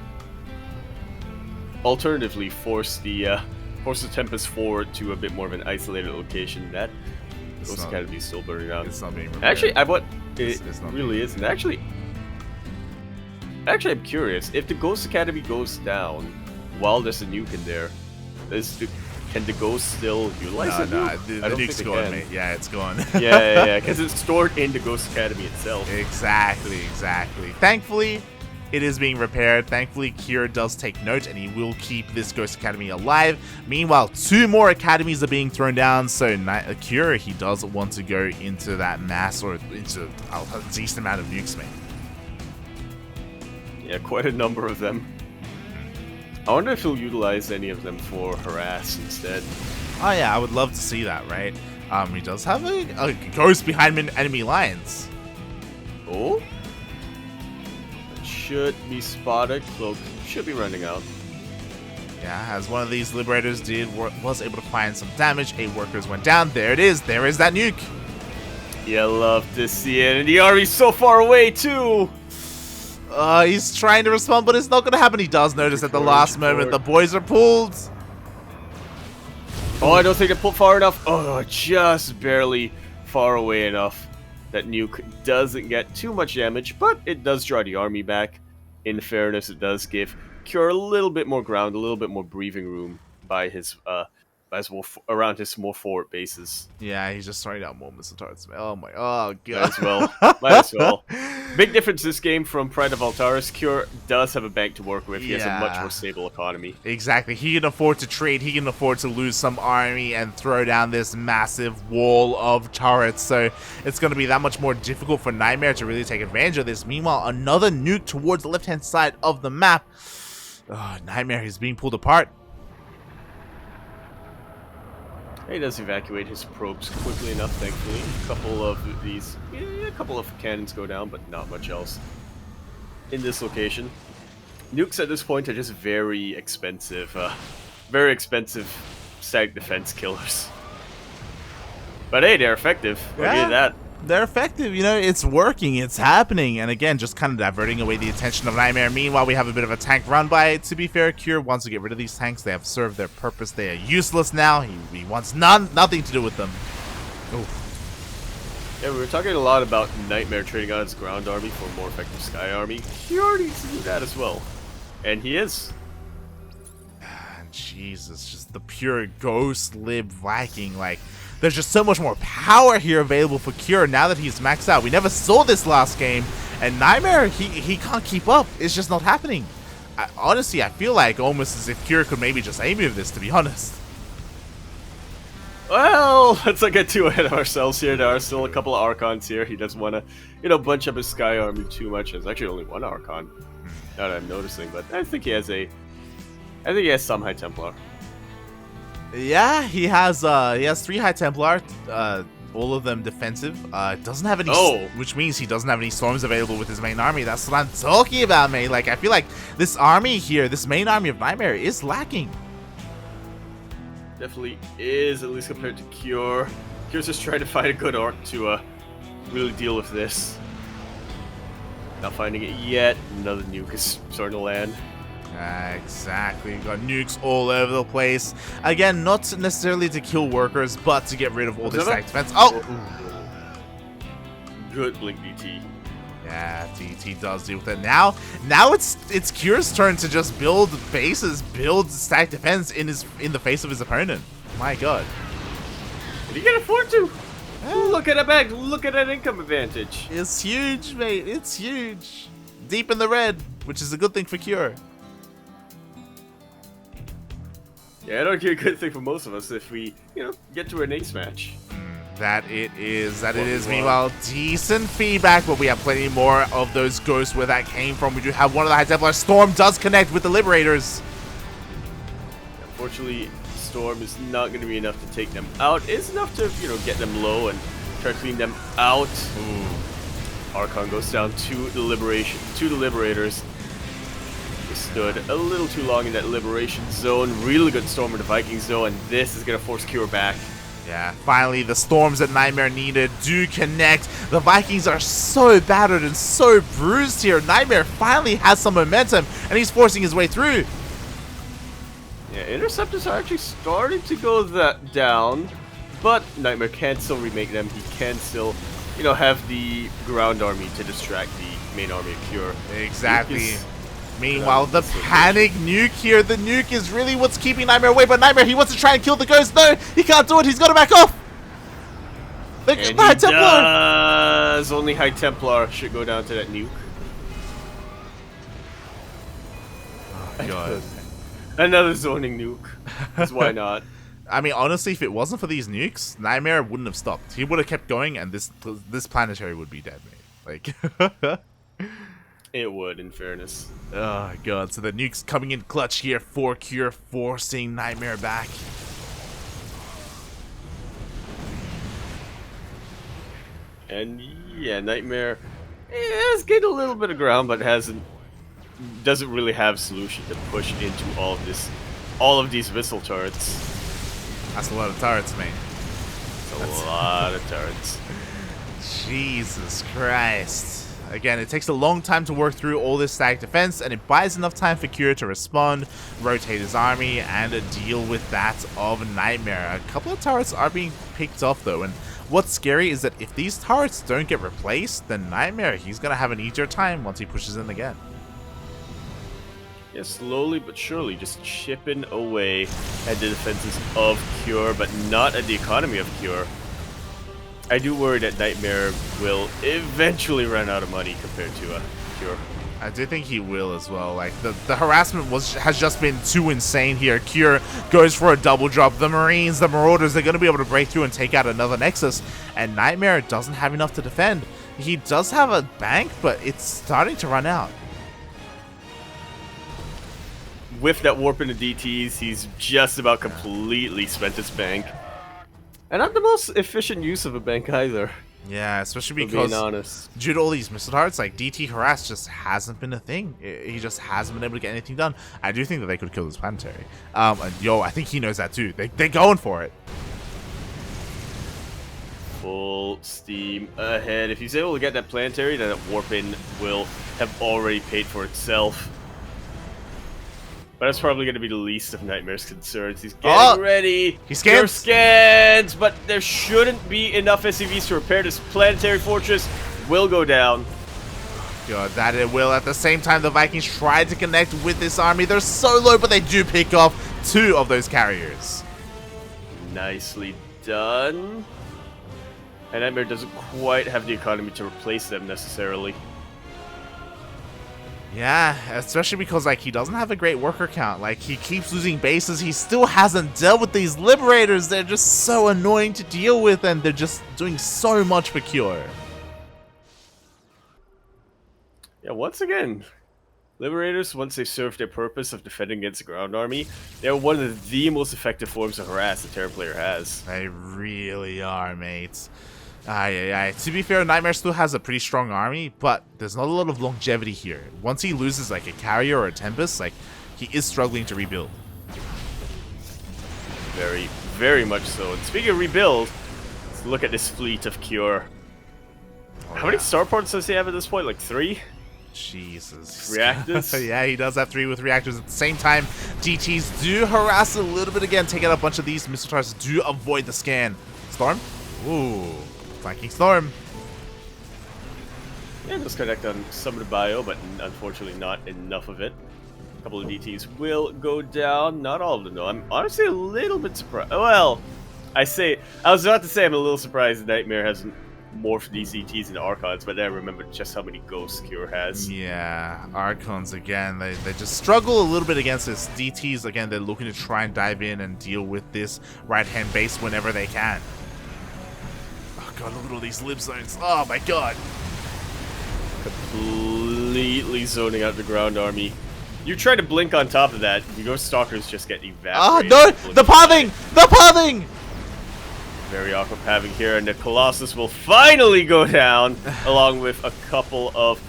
alternatively, force the Tempest forward to a bit more of an isolated location. That Ghost Academy is still burning down. It's not being repaired. Actually, it really isn't. Actually, I'm curious. If the Ghost Academy goes down while there's a nuke in there, can the Ghost still utilize it? No, the nuke's gone, mate. Yeah, it's gone. yeah, because it's stored in the Ghost Academy itself. Exactly. Thankfully, it is being repaired. Thankfully, Cure does take note, and he will keep this Ghost Academy alive. Meanwhile, 2 more academies are being thrown down, so Cure, he does want to go into that mass, or into a decent amount of nukes, mate. Yeah, quite a number of them. I wonder if he'll utilize any of them for harass instead. Oh yeah, I would love to see that, right? He does have a ghost behind enemy lines. Oh? Should be spotted. Cloak should be running out. Yeah, as one of these Liberators was able to find some damage. 8 workers went down. There it is. There is that nuke. You love to see it. And the army's so far away, too. He's trying to respond, but it's not going to happen. He does notice at the last moment the boys are pulled. Oh, I don't think they pulled far enough. Oh, just barely far away enough. That nuke doesn't get too much damage, but it does draw the army back. In fairness, it does give Cure a little bit more ground, a little bit more breathing room by his around his more forward bases. Yeah, he's just throwing out moments of targets. Oh god. Might as well. Big difference this game from Pride of Altaris. Cure does have a bank to work with. He has a much more stable economy. Exactly. He can afford to trade. He can afford to lose some army and throw down this massive wall of turrets. So it's going to be that much more difficult for NightMare to really take advantage of this. Meanwhile, another nuke towards the left-hand side of the map. Oh, NightMare is being pulled apart. He does evacuate his probes quickly enough, thankfully. A couple of cannons go down, but not much else in this location. Nukes at this point are just very expensive static defense killers. But hey, they're effective. I'll give you that. They're effective, you know, it's working, it's happening, and again, just kind of diverting away the attention of NightMare. Meanwhile, we have a bit of a tank run by. To be fair, Cure wants to get rid of these tanks. They have served their purpose. They are useless now. He wants nothing to do with them. Oof. Yeah, we were talking a lot about NightMare trading out his ground army for a more effective sky army. Cure needs to do that as well. And he is. Jesus, just the pure ghost lib Viking, like... There's just so much more power here available for Cure now that he's maxed out. We never saw this last game, and NightMare, he can't keep up. It's just not happening. Honestly, I feel like almost as if Cure could maybe just aim at this, to be honest. Well, let's not get too ahead of ourselves here. There are still a couple of Archons here. He doesn't want to, bunch up his Sky Army too much. There's actually only one Archon, now that I'm noticing, but I think he has some High Templar. Yeah, he has 3 High Templar, all of them defensive. Doesn't have any, which means he doesn't have any storms available with his main army. That's what I'm talking about, mate. Like, I feel like this army here, this main army of NightMare is lacking. Definitely is, at least compared to Cure. Cure's just trying to find a good arc to really deal with this. Not finding it yet. Another nuke is starting to land. Exactly. Got nukes all over the place. Again, not necessarily to kill workers, but to get rid of all this stack defense. Oh! Good blink DT. Yeah, DT does deal with it. Now it's Cure's turn to just build bases, build stack defense in the face of his opponent. My god. Did he get afford to? Look at that look at that income advantage. It's huge, mate. It's huge. Deep in the red, which is a good thing for Cure. Yeah, I don't get a good thing for most of us if we, get to an ace match. That it is. Meanwhile, decent feedback, but we have plenty more of those ghosts where that came from. We do have one of the High Templar. Storm does connect with the Liberators. Unfortunately, Storm is not going to be enough to take them out. It's enough to, get them low and try to clean them out. Archon goes down to the Liberators. He stood a little too long in that Liberation zone. Really good Storm in the Vikings though, and this is going to force Cure back. Yeah, finally the storms that NightMare needed do connect. The Vikings are so battered and so bruised here. NightMare finally has some momentum, and he's forcing his way through. Yeah, Interceptors are actually starting to go down, but NightMare can still remake them. He can still, have the ground army to distract the main army of Cure. Exactly. Meanwhile, the panic nuke here. The nuke is really what's keeping NightMare away, but NightMare, he wants to try and kill the ghost. No, he can't do it. He's got to back off. The High Templar. Only High Templar should go down to that nuke. Oh, God. Another zoning nuke. Because why not? I mean, honestly, if it wasn't for these nukes, NightMare wouldn't have stopped. He would have kept going, and this planetary would be dead, mate. Like... It would, in fairness. Oh, God. So the nuke's coming in clutch here for Cure, forcing NightMare back. And, yeah, NightMare is getting a little bit of ground, but doesn't really have a solution to push into all of these missile turrets. That's a lot of turrets, mate. That's a lot of turrets. Jesus Christ. Again, it takes a long time to work through all this stack defense, and it buys enough time for Cure to respond, rotate his army, and deal with that of NightMare. A couple of turrets are being picked off, though, and what's scary is that if these turrets don't get replaced, then NightMare, he's going to have an easier time once he pushes in again. Yeah, slowly but surely, just chipping away at the defenses of Cure, but not at the economy of Cure. I do worry that NightMare will eventually run out of money compared to Cure. I do think he will as well. Like, the harassment has just been too insane here. Cure goes for a double drop. The Marines, the Marauders, they're going to be able to break through and take out another Nexus. And NightMare doesn't have enough to defend. He does have a bank, but it's starting to run out. With that warp into DTs, he's just about completely spent his bank. And not the most efficient use of a bank either. Yeah, especially because being honest, due to all these missile darts, like DT harass just hasn't been a thing. He just hasn't been able to get anything done. I do think that they could kill this planetary. And yo, I think he knows that too. They're going for it. Full steam ahead. If he's able to get that planetary, then that warp in will have already paid for itself. But that's probably going to be the least of NightMare's concerns. He's getting ready. He scans. Scans, but there shouldn't be enough SCVs to repair this planetary fortress. Will go down. God, that it will. At the same time, the Vikings tried to connect with this army. They're so low, but they do pick off 2 of those carriers. Nicely done. And NightMare doesn't quite have the economy to replace them necessarily. Yeah, especially because, like, he doesn't have a great worker count. Like, he keeps losing bases. He still hasn't dealt with these Liberators. They're just so annoying to deal with, and they're just doing so much for Cure. Yeah, once again, Liberators, once they serve their purpose of defending against the ground army, they're one of the most effective forms of harass the Terran player has. They really are, mates. Aye, aye, aye. To be fair, NightMare still has a pretty strong army, but there's not a lot of longevity here. Once he loses like a carrier or a Tempest, like he is struggling to rebuild. Very, very much so. And speaking of rebuild, let's look at this fleet of Cure. How many starports does he have at this point? Like 3? Jesus. Reactors? Yeah, he does have 3 with reactors. At the same time, DTs do harass a little bit again, taking out a bunch of these missile targets, do avoid the scan. Storm? Ooh, flanking Storm. Yeah, let's connect on some of the bio, but unfortunately not enough of it. A couple of DTs will go down. Not all of them, though. I'm honestly a little bit surprised. Well, I was about to say I'm a little surprised NightMare hasn't morphed these DTs into Archons, but then I remembered just how many ghosts Cure has. Yeah, Archons again, they just struggle a little bit against this. DTs, again, they're looking to try and dive in and deal with this right-hand base whenever they can. Oh god, look at all these lib zones. Oh my god. Completely zoning out the ground army. You try to blink on top of that, the Ghost Stalkers just get Oh evaporated. no! The pathing! The pathing! Very awkward having here, and the Colossus will finally go down, along with a couple of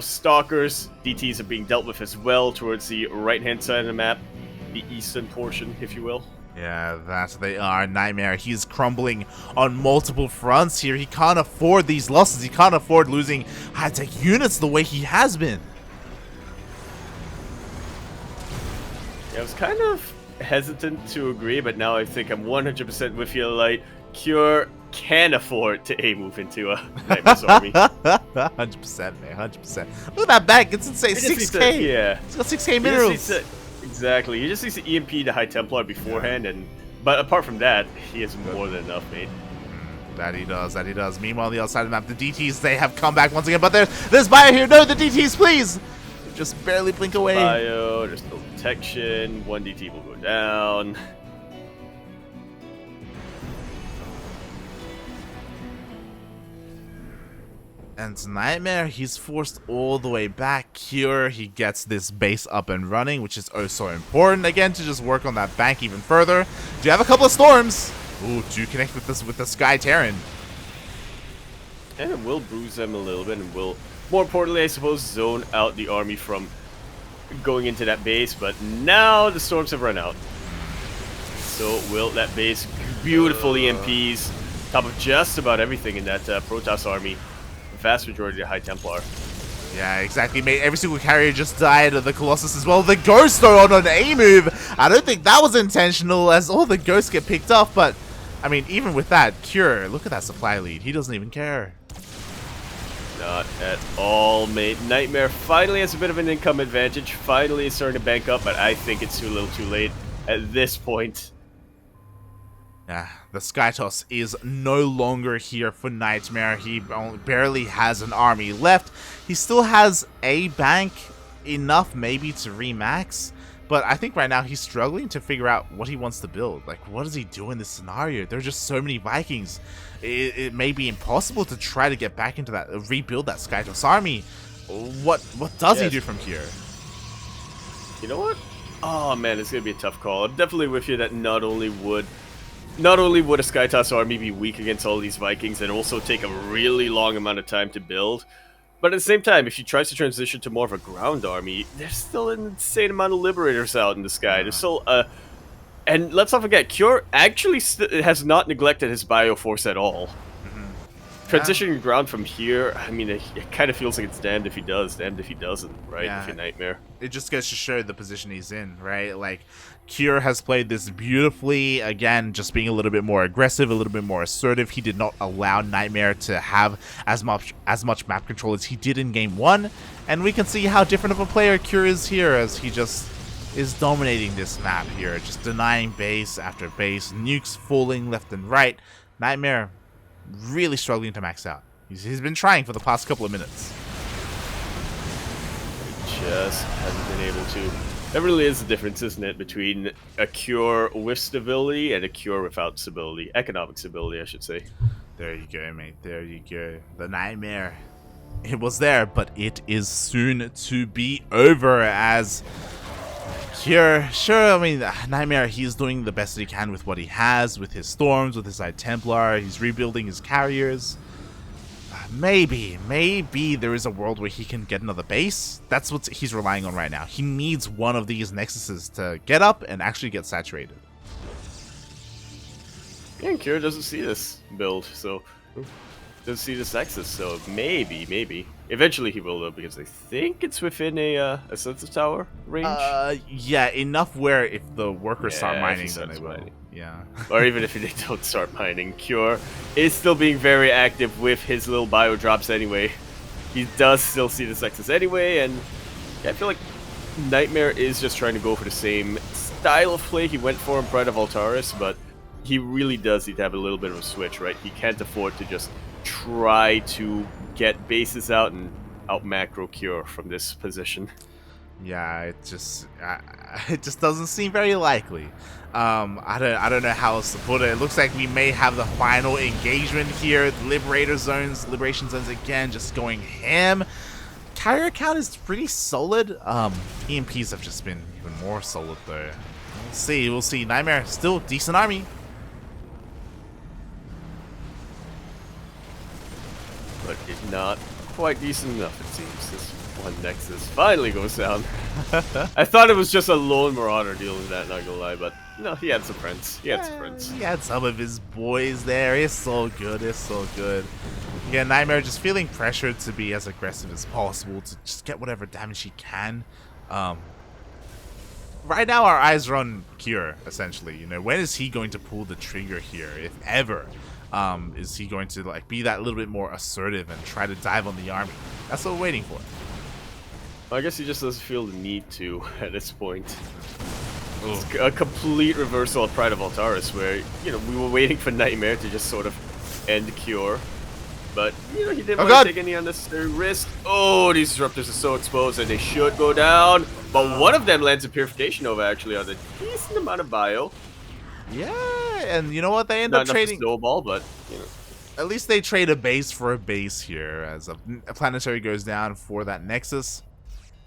stalkers. DTs are being dealt with as well towards the right-hand side of the map, the eastern portion, if you will. Yeah, that's they are. NightMare, he's crumbling on multiple fronts here. He can't afford these losses. He can't afford losing high-tech units the way he has been. Yeah, I was kind of hesitant to agree, but now I think I'm 100% with you, Light. Cure can afford to move into a Nightmare's army. 100%, man, 100%. Look at that back, it's insane. 6k. Yeah. He's got 6k minerals. Exactly. He just needs to EMP the High Templar beforehand, but apart from that, he has more than enough, mate. That he does, that he does. Meanwhile, on the other side of the map, the DTs, they have come back once again, but there's Bio here. No, the DTs, please! Just barely blink away. Bio, there's no protection. One DT will go down. And NightMare, he's forced all the way back. Cure, he gets this base up and running, which is oh so important. Again, to just work on that bank even further. Do you have a couple of storms? Ooh, do connect with this with the Sky Terran. And it will bruise them a little bit, and will, more importantly, I suppose, zone out the army from going into that base. But now the storms have run out. So will that base beautifully EMPs top of just about everything in that Protoss army. Vast majority of High Templar. Yeah, exactly, mate. Every single carrier just died of the Colossus as well. The Ghost, though, on an A move. I don't think that was intentional, as all the Ghosts get picked off. But, I mean, even with that, Cure, look at that supply lead. He doesn't even care. Not at all, mate. NightMare finally has a bit of an income advantage. Finally is starting to bank up, but I think it's too little too late at this point. Yeah, the Skytoss is no longer here for NightMare. He barely has an army left. He still has a bank, enough maybe to remax, but I think right now he's struggling to figure out what he wants to build. Like, what does he do in this scenario? There are just so many Vikings. It may be impossible to try to get back into that, rebuild that Skytoss army. What does he do from here? You know what? Oh man, it's gonna be a tough call. I'm definitely with you that not only would a Skytoss army be weak against all these Vikings and also take a really long amount of time to build, but at the same time, if she tries to transition to more of a ground army, there's still an insane amount of Liberators out in the sky. There's still and let's not forget, Cure actually has not neglected his Bioforce at all. Transitioning ground from here, I mean, it kind of feels like it's damned if he does, damned if he doesn't, right? Yeah. If you're NightMare. It just goes to show the position he's in, right? Like, Cure has played this beautifully, again, just being a little bit more aggressive, a little bit more assertive. He did not allow NightMare to have as much map control as he did in Game 1, and we can see how different of a player Cure is here, as he just is dominating this map here, just denying base after base, nukes falling left and right. NightMare really struggling to max out. He's been trying for the past couple of minutes. Just hasn't been able to. There really is a difference, isn't it, between a Cure with stability and a Cure without stability. Economic stability, I should say. There you go, mate. There you go. The NightMare. it was there, but it is soon to be over as Cure, sure, I mean, NightMare, he's doing the best that he can with what he has, with his Storms, with his Side Templar, he's rebuilding his carriers. Maybe there is a world where he can get another base. That's what he's relying on right now. He needs one of these Nexuses to get up and actually get saturated. Yeah, and Kira doesn't see this build, so doesn't see this Nexus, so maybe. Eventually he will though, because I think it's within a Census Tower range. Yeah, enough where if the workers start Yeah, mining, then they will. mining. Yeah. Or even if they don't start mining, Cure is still being very active with his little bio drops anyway. He does still see the Nexus anyway, and yeah, I feel like NightMare is just trying to go for the same style of play he went for in Pride of Altaris, but he really does need to have a little bit of a switch, right? He can't afford to just try to get bases out and out macro Cure from this position. Yeah, it just doesn't seem very likely. I don't know how else to put it. It looks like we may have the final engagement here. The Liberation zones again, just going ham. Carrier count is pretty solid. EMPs have just been even more solid though. We'll see. NightMare still decent army. But it's not quite decent enough, it seems. This one Nexus finally goes down. I thought it was just a lone Marauder dealing with that, not gonna lie, but no, he had some friends. He had some of his boys there. It's so good. Yeah, NightMare just feeling pressured to be as aggressive as possible to just get whatever damage he can. Right now our eyes are on Cure, essentially. You know, when is he going to pull the trigger here, if ever? Is he going to like be that little bit more assertive and try to dive on the army? That's what we're waiting for. I guess he just doesn't feel the need to at this point. It's a complete reversal of Pride of Altaris, where, you know, we were waiting for NightMare to just sort of end Cure. But, you know, he didn't want to take any unnecessary risk. Oh, these disruptors are so exposed and they should go down. But one of them lands a Purification Nova actually on a decent amount of bio. Yeah, and you know what? They end up trading snowball, but you know, at least they trade a base for a base here, as a planetary goes down for that Nexus.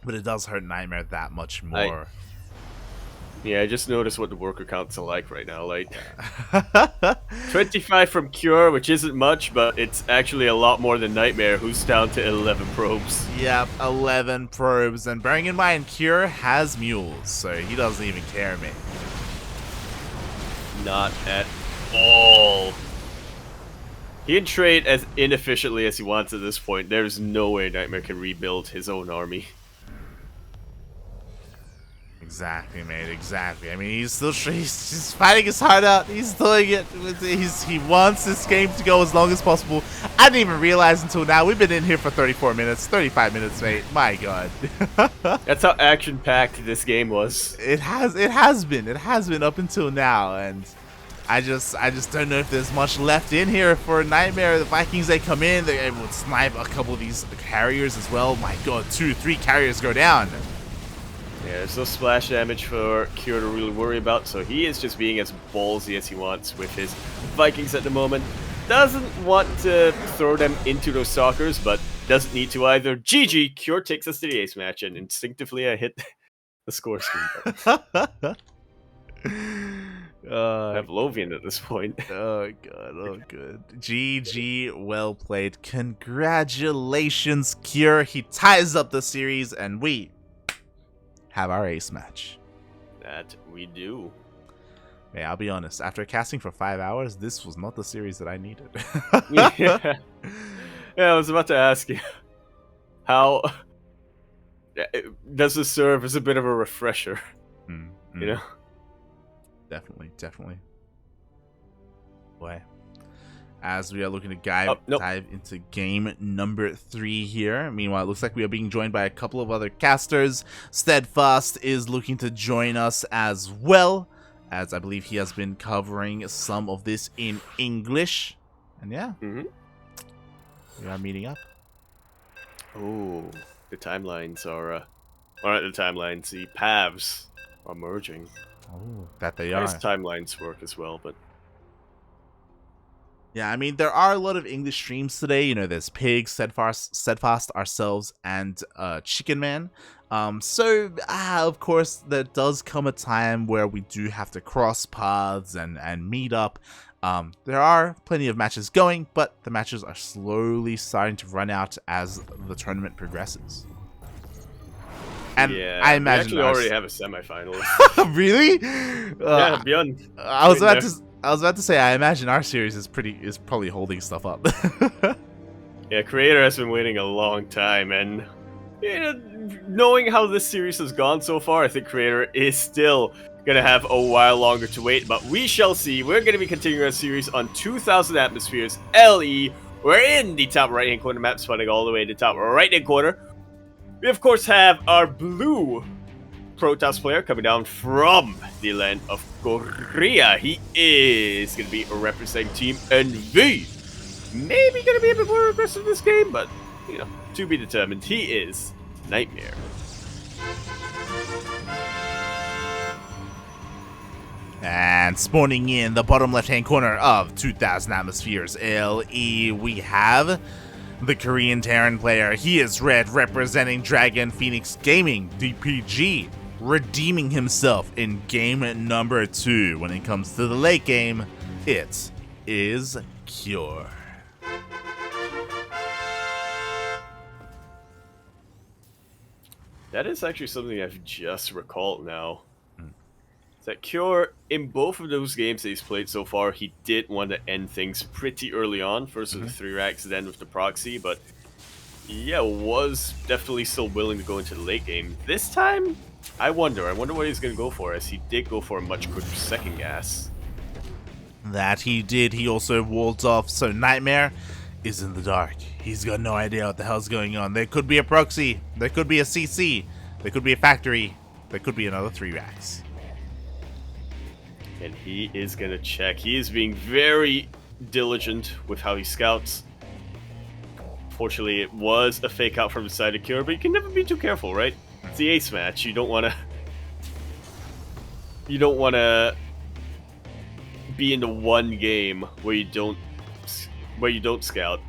But it does hurt NightMare that much more. I just noticed what the worker counts are like right now. Like 25 from Cure, which isn't much, but it's actually a lot more than NightMare, who's down to 11 probes. Yep, 11 probes, and bearing in mind Cure has mules, so he doesn't even care, man. Not at all. He can trade as inefficiently as he wants at this point. There's no way NightMare can rebuild his own army. Exactly, mate. Exactly. I mean, he's just fighting his heart out. He's doing it. He wants this game to go as long as possible. I didn't even realize until now. We've been in here for 34 minutes, 35 minutes, mate. My God. That's how action-packed this game was. It has been up until now, and I just don't know if there's much left in here for NightMare. The Vikings, they come in, they're able to snipe a couple of these carriers as well. My God, 2, 3 carriers go down. Yeah, there's no splash damage for Cure to really worry about, so he is just being as ballsy as he wants with his Vikings at the moment. Doesn't want to throw them into those stalkers, but doesn't need to either. GG, Cure takes us to the ace match, and instinctively I hit the score screen button. Pavlovian at this point. Oh God, oh good. GG, well played. Congratulations, Cure. He ties up the series, and we have our ace match. That we do. Hey, I'll be honest, after casting for 5 hours, this was not the series that I needed. Yeah, I was about to ask you, how does this serve as a bit of a refresher? You know? Definitely. Boy. As we are looking to dive into game number 3 here. Meanwhile, it looks like we are being joined by a couple of other casters. Steadfast is looking to join us as well, as I believe he has been covering some of this in English. And yeah, we are meeting up. Oh, the timelines are, the timelines, the paths are merging. Oh, that they are. Nice timelines work as well, but Yeah, I mean, there are a lot of English streams today. You know, there's Pig, Steadfast, ourselves, and Chicken Man. Of course, there does come a time where we do have to cross paths and meet up. There are plenty of matches going, but the matches are slowly starting to run out as the tournament progresses. And Yeah, I imagine we actually already have a semifinalist. really? Yeah, Beyond. I was about to say, I imagine our series is probably holding stuff up. Yeah, Creator has been waiting a long time, and knowing how this series has gone so far, I think Creator is still gonna have a while longer to wait. But we shall see. We're gonna be continuing our series on 2,000 atmospheres LE. We're in the top right-hand corner map, spawning all the way to the top right-hand corner. We of course have our blue Protoss player coming down from the land of Korea. He is going to be representing Team NV. Maybe going to be a bit more aggressive this game, but, you know, to be determined. He is NightMare. And spawning in the bottom left-hand corner of 2,000 atmospheres LE, we have the Korean Terran player. He is red, representing Dragon Phoenix Gaming, DPG, redeeming himself in game number 2. When it comes to the late game, it is Cure. That is actually something I've just recalled now. That Cure, in both of those games that he's played so far, he did want to end things pretty early on. First with the 3 racks, then with the proxy, but yeah, was definitely still willing to go into the late game. This time, I wonder what he's going to go for, as he did go for a much quicker second gas. That he did. He also walled off, so NightMare is in the dark. He's got no idea what the hell's going on. There could be a proxy, there could be a CC, there could be a factory, there could be another 3 racks. And he is going to check. He is being very diligent with how he scouts. Fortunately, it was a fake out from the side of Cure, but you can never be too careful, right? It's the ace match. You don't want to be in the one game where you don't scout.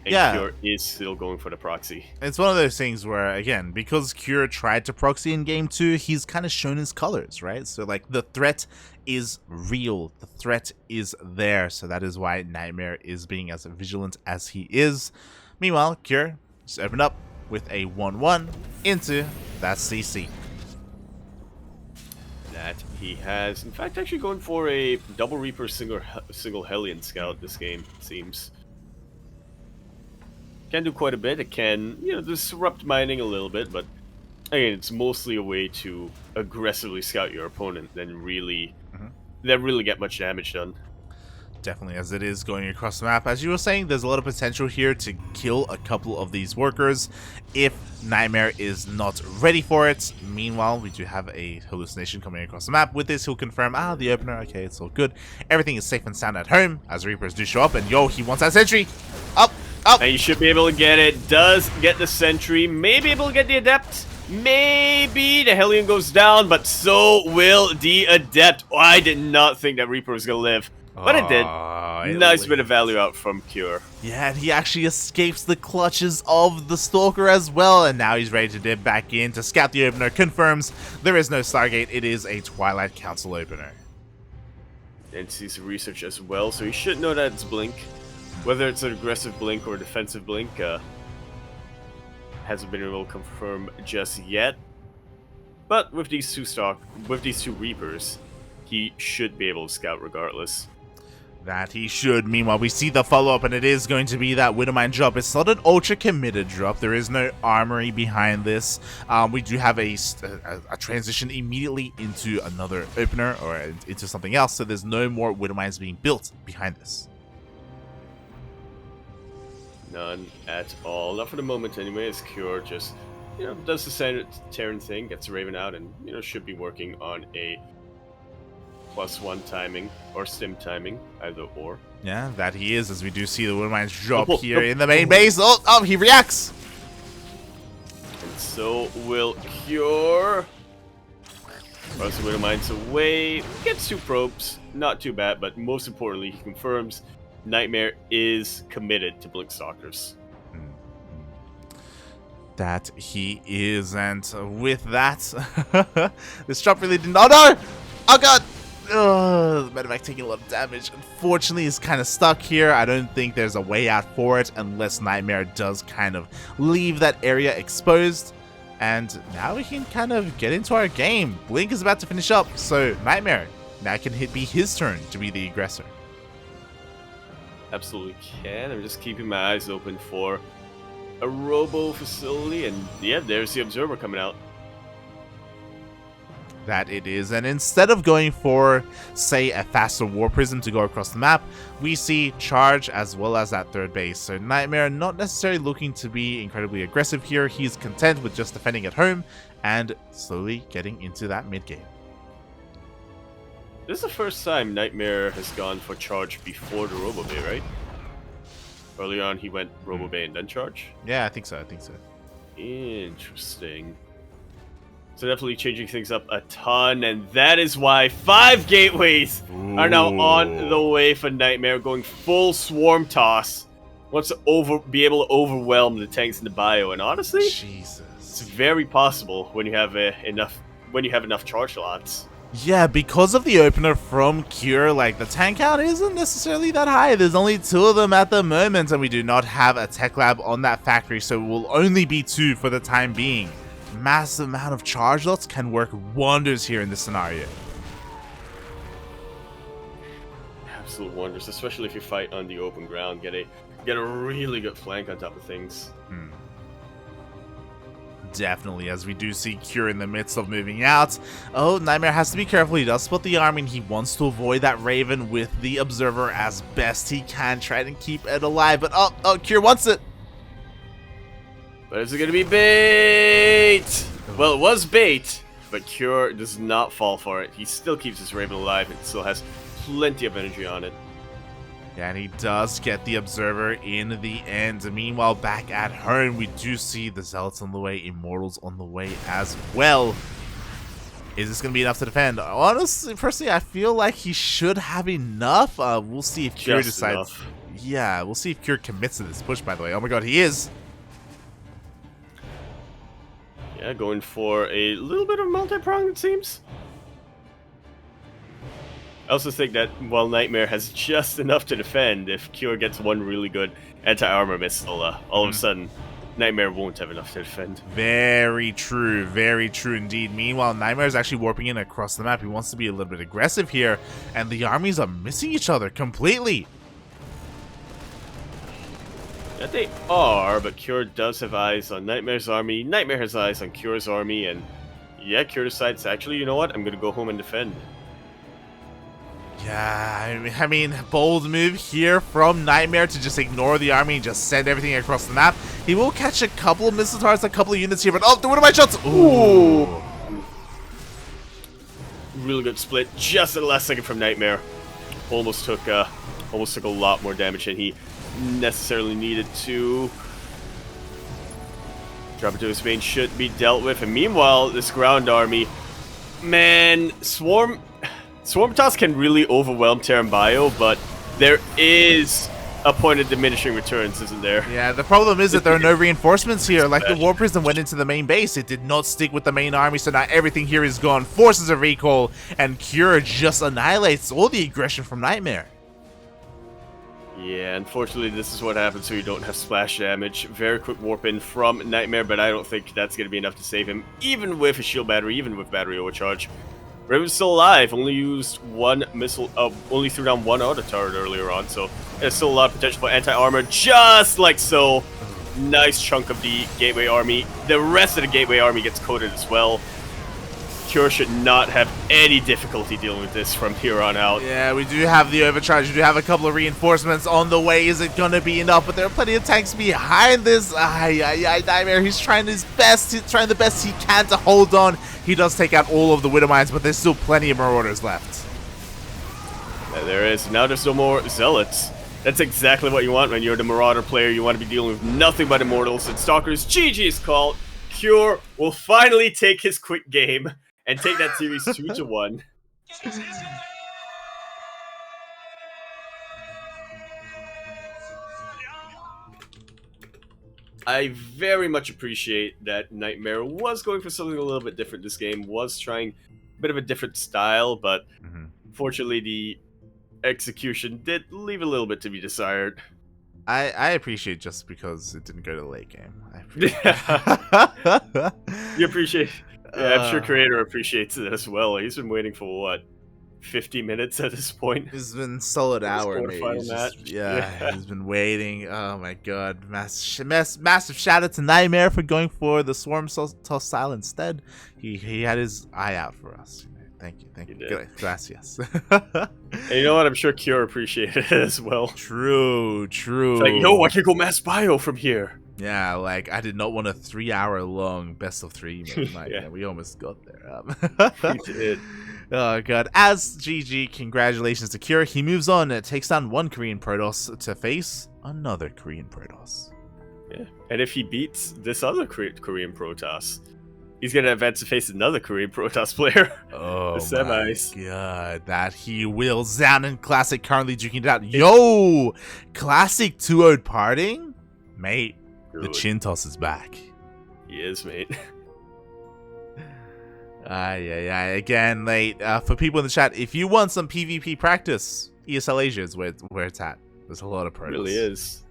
And yeah. Cure is still going for the proxy. It's one of those things where, again, because Cure tried to proxy in game 2, he's kind of shown his colors, right? So, like, the threat is real. The threat is there. So that is why NightMare is being as vigilant as he is. Meanwhile, Cure just opened up with a 1-1 into that CC. That he has, in fact, actually going for a double Reaper single Hellion scout this game, it seems. Can do quite a bit. It can, disrupt mining a little bit, but again, it's mostly a way to aggressively scout your opponent than really get much damage done. Definitely, as it is going across the map. As you were saying, there's a lot of potential here to kill a couple of these workers if NightMare is not ready for it. Meanwhile, we do have a hallucination coming across the map. With this, he'll confirm, the opener, okay, it's all good. Everything is safe and sound at home, as Reapers do show up, and he wants that sentry. Up. And you should be able to get it. Does get the sentry. May be able to get the adept. Maybe the Hellion goes down, but so will the adept. Oh, I did not think that Reaper was going to live. But it did. Nice bit of value out from Cure. Yeah, and he actually escapes the clutches of the Stalker as well. And now he's ready to dip back in to scout the opener. Confirms there is no Stargate. It is a Twilight Council opener. And sees research as well, so he should know that it's Blink. Whether it's an aggressive Blink or a defensive Blink, hasn't been able to confirm just yet. But with these two Reapers, he should be able to scout regardless. That he should. Meanwhile, we see the follow-up, and it is going to be that Widowmine drop. It's not an ultra-committed drop. There is no armory behind this. We do have a transition immediately into another opener or into something else, so there's no more Widowmines being built behind this. None at all. Not for the moment anyway, as Cure just, does the standard Terran thing, gets Raven out, and, should be working on a +1 timing, or stim timing, either or. Yeah, that he is, as we do see the Widowmines drop here in the main base. Oh, he reacts! And so will Cure. Throws the Widowmines away, gets 2 probes, not too bad, but most importantly, he confirms NightMare is committed to Blink Stalkers. That he is, and with that, this drop really didn't. Oh no! Oh god! The medevac taking a lot of damage. Unfortunately, he's kind of stuck here. I don't think there's a way out for it unless NightMare does kind of leave that area exposed. And now we can kind of get into our game. Blink is about to finish up, so NightMare now can be his turn to be the aggressor. Absolutely can. I'm just keeping my eyes open for a robo facility, and yeah, there's the observer coming out. That it is, and instead of going for, say, a faster war prism to go across the map, we see charge as well as that third base. So NightMare not necessarily looking to be incredibly aggressive here. He's content with just defending at home and slowly getting into that mid game. This is the first time NightMare has gone for charge before the robo bay, right? Early on, he went robo bay and then charge. Yeah, I think so. Interesting. So definitely changing things up a ton, and that is why 5 gateways are now on the way for NightMare, going full swarm toss. Wants to be able to overwhelm the tanks in the bio, and honestly, Jesus, it's very possible when you have enough charge slots. Yeah, because of the opener from Cure, like, the tank count isn't necessarily that high. There's only 2 of them at the moment, and we do not have a tech lab on that factory, so it will only be 2 for the time being. Massive amount of charge lots can work wonders here in this scenario. Absolute wonders, especially if you fight on the open ground. Get a really good flank on top of things. Definitely, as we do see Cure in the midst of moving out. Oh, NightMare has to be careful. He does spot the army, and he wants to avoid that Raven with the Observer as best he can, try and keep it alive. But oh, Cure wants it. But is it going to be bait? Well, it was bait, but Cure does not fall for it. He still keeps his Raven alive and still has plenty of energy on it. Yeah, and he does get the Observer in the end. Meanwhile, back at home, we do see the Zealots on the way, Immortals on the way as well. Is this going to be enough to defend? Honestly, personally, I feel like he should have enough. We'll see if Cure decides. Enough. Yeah, we'll see if Cure commits to this push, by the way. Oh my god, he is. Yeah, going for a little bit of multi-prong, it seems. I also think that while NightMare has just enough to defend, if Cure gets one really good anti-armor missile, all of a sudden, NightMare won't have enough to defend. Very true indeed. Meanwhile, NightMare is actually warping in across the map. He wants to be a little bit aggressive here, and the armies are missing each other completely. Yeah, they are, but Cure does have eyes on NightMare's army. NightMare has eyes on Cure's army, and yeah, Cure decides, actually, you know what? I'm going to go home and defend. Yeah, I mean, bold move here from NightMare to just ignore the army and just send everything across the map. He will catch a couple of missile turrets, a couple of units here, but oh, one of my shots! Ooh! Really good split, just at the last second from NightMare. Almost took a lot more damage than he necessarily needed to. Drop into his main should be dealt with, and meanwhile, this ground army, man, Swarm Toss can really overwhelm Terran Bio, but there is a point of diminishing returns, isn't there? Yeah, the problem is that there are no reinforcements here. Like, the War Prism went into the main base. It did not stick with the main army, so now everything here is gone. Forces a recall, and Cure just annihilates all the aggression from NightMare. Yeah, unfortunately, this is what happens when you don't have splash damage. Very quick warp in from NightMare, but I don't think that's going to be enough to save him, even with a shield battery, even with battery overcharge. Raven's still alive, only used one missile, only threw down one auto turret earlier on, so there's still a lot of potential for anti-armor, just like so. Nice chunk of the Gateway army. The rest of the Gateway army gets coated as well. Cure should not have any difficulty dealing with this from here on out. Yeah, we do have the overcharge. We do have a couple of reinforcements on the way. Is it going to be enough? But there are plenty of tanks behind this. NightMare, he's trying his best. He's trying the best he can to hold on. He does take out all of the Widow Mines, but there's still plenty of Marauders left. Yeah, there is. Now there's no more Zealots. That's exactly what you want when you're the Marauder player. You want to be dealing with nothing but Immortals and Stalkers. GG is called. Cure will finally take his quick game and take that series 2-1. I very much appreciate that NightMare was going for something a little bit different. This game was trying a bit of a different style, but fortunately the execution did leave a little bit to be desired. I appreciate just because it didn't go to the late game. I appreciate You appreciate. Yeah, I'm sure Creator appreciates it as well. He's been waiting for what, 50 minutes at this point. It's been a solid hour, mate. Match. He's been waiting. Oh my god. Massive shout out to NightMare for going for the Swarm Style instead. He had his eye out for us. Thank you. Good. Gracias. And you know what? I'm sure Cure appreciated it as well. True. It's like, yo, I can go mass bio from here. Yeah, like, I did not want a 3-hour long best of 3. Yeah. We almost got there. We did. Oh god. As GG, congratulations to Cure. He moves on and takes down one Korean Protoss to face another Korean Protoss. Yeah. And if he beats this other Korean Protoss, he's going to advance to face another Korean Protoss player. Oh the semis. My god. That he will. Xanon Classic currently duking it out. Yo! Classic 2-0 parting? Mate, Good. The chin toss is back. He is, mate. Again, late. For people in the chat, if you want some PvP practice, ESL Asia is where it's at. There's a lot of Protoss. It really is.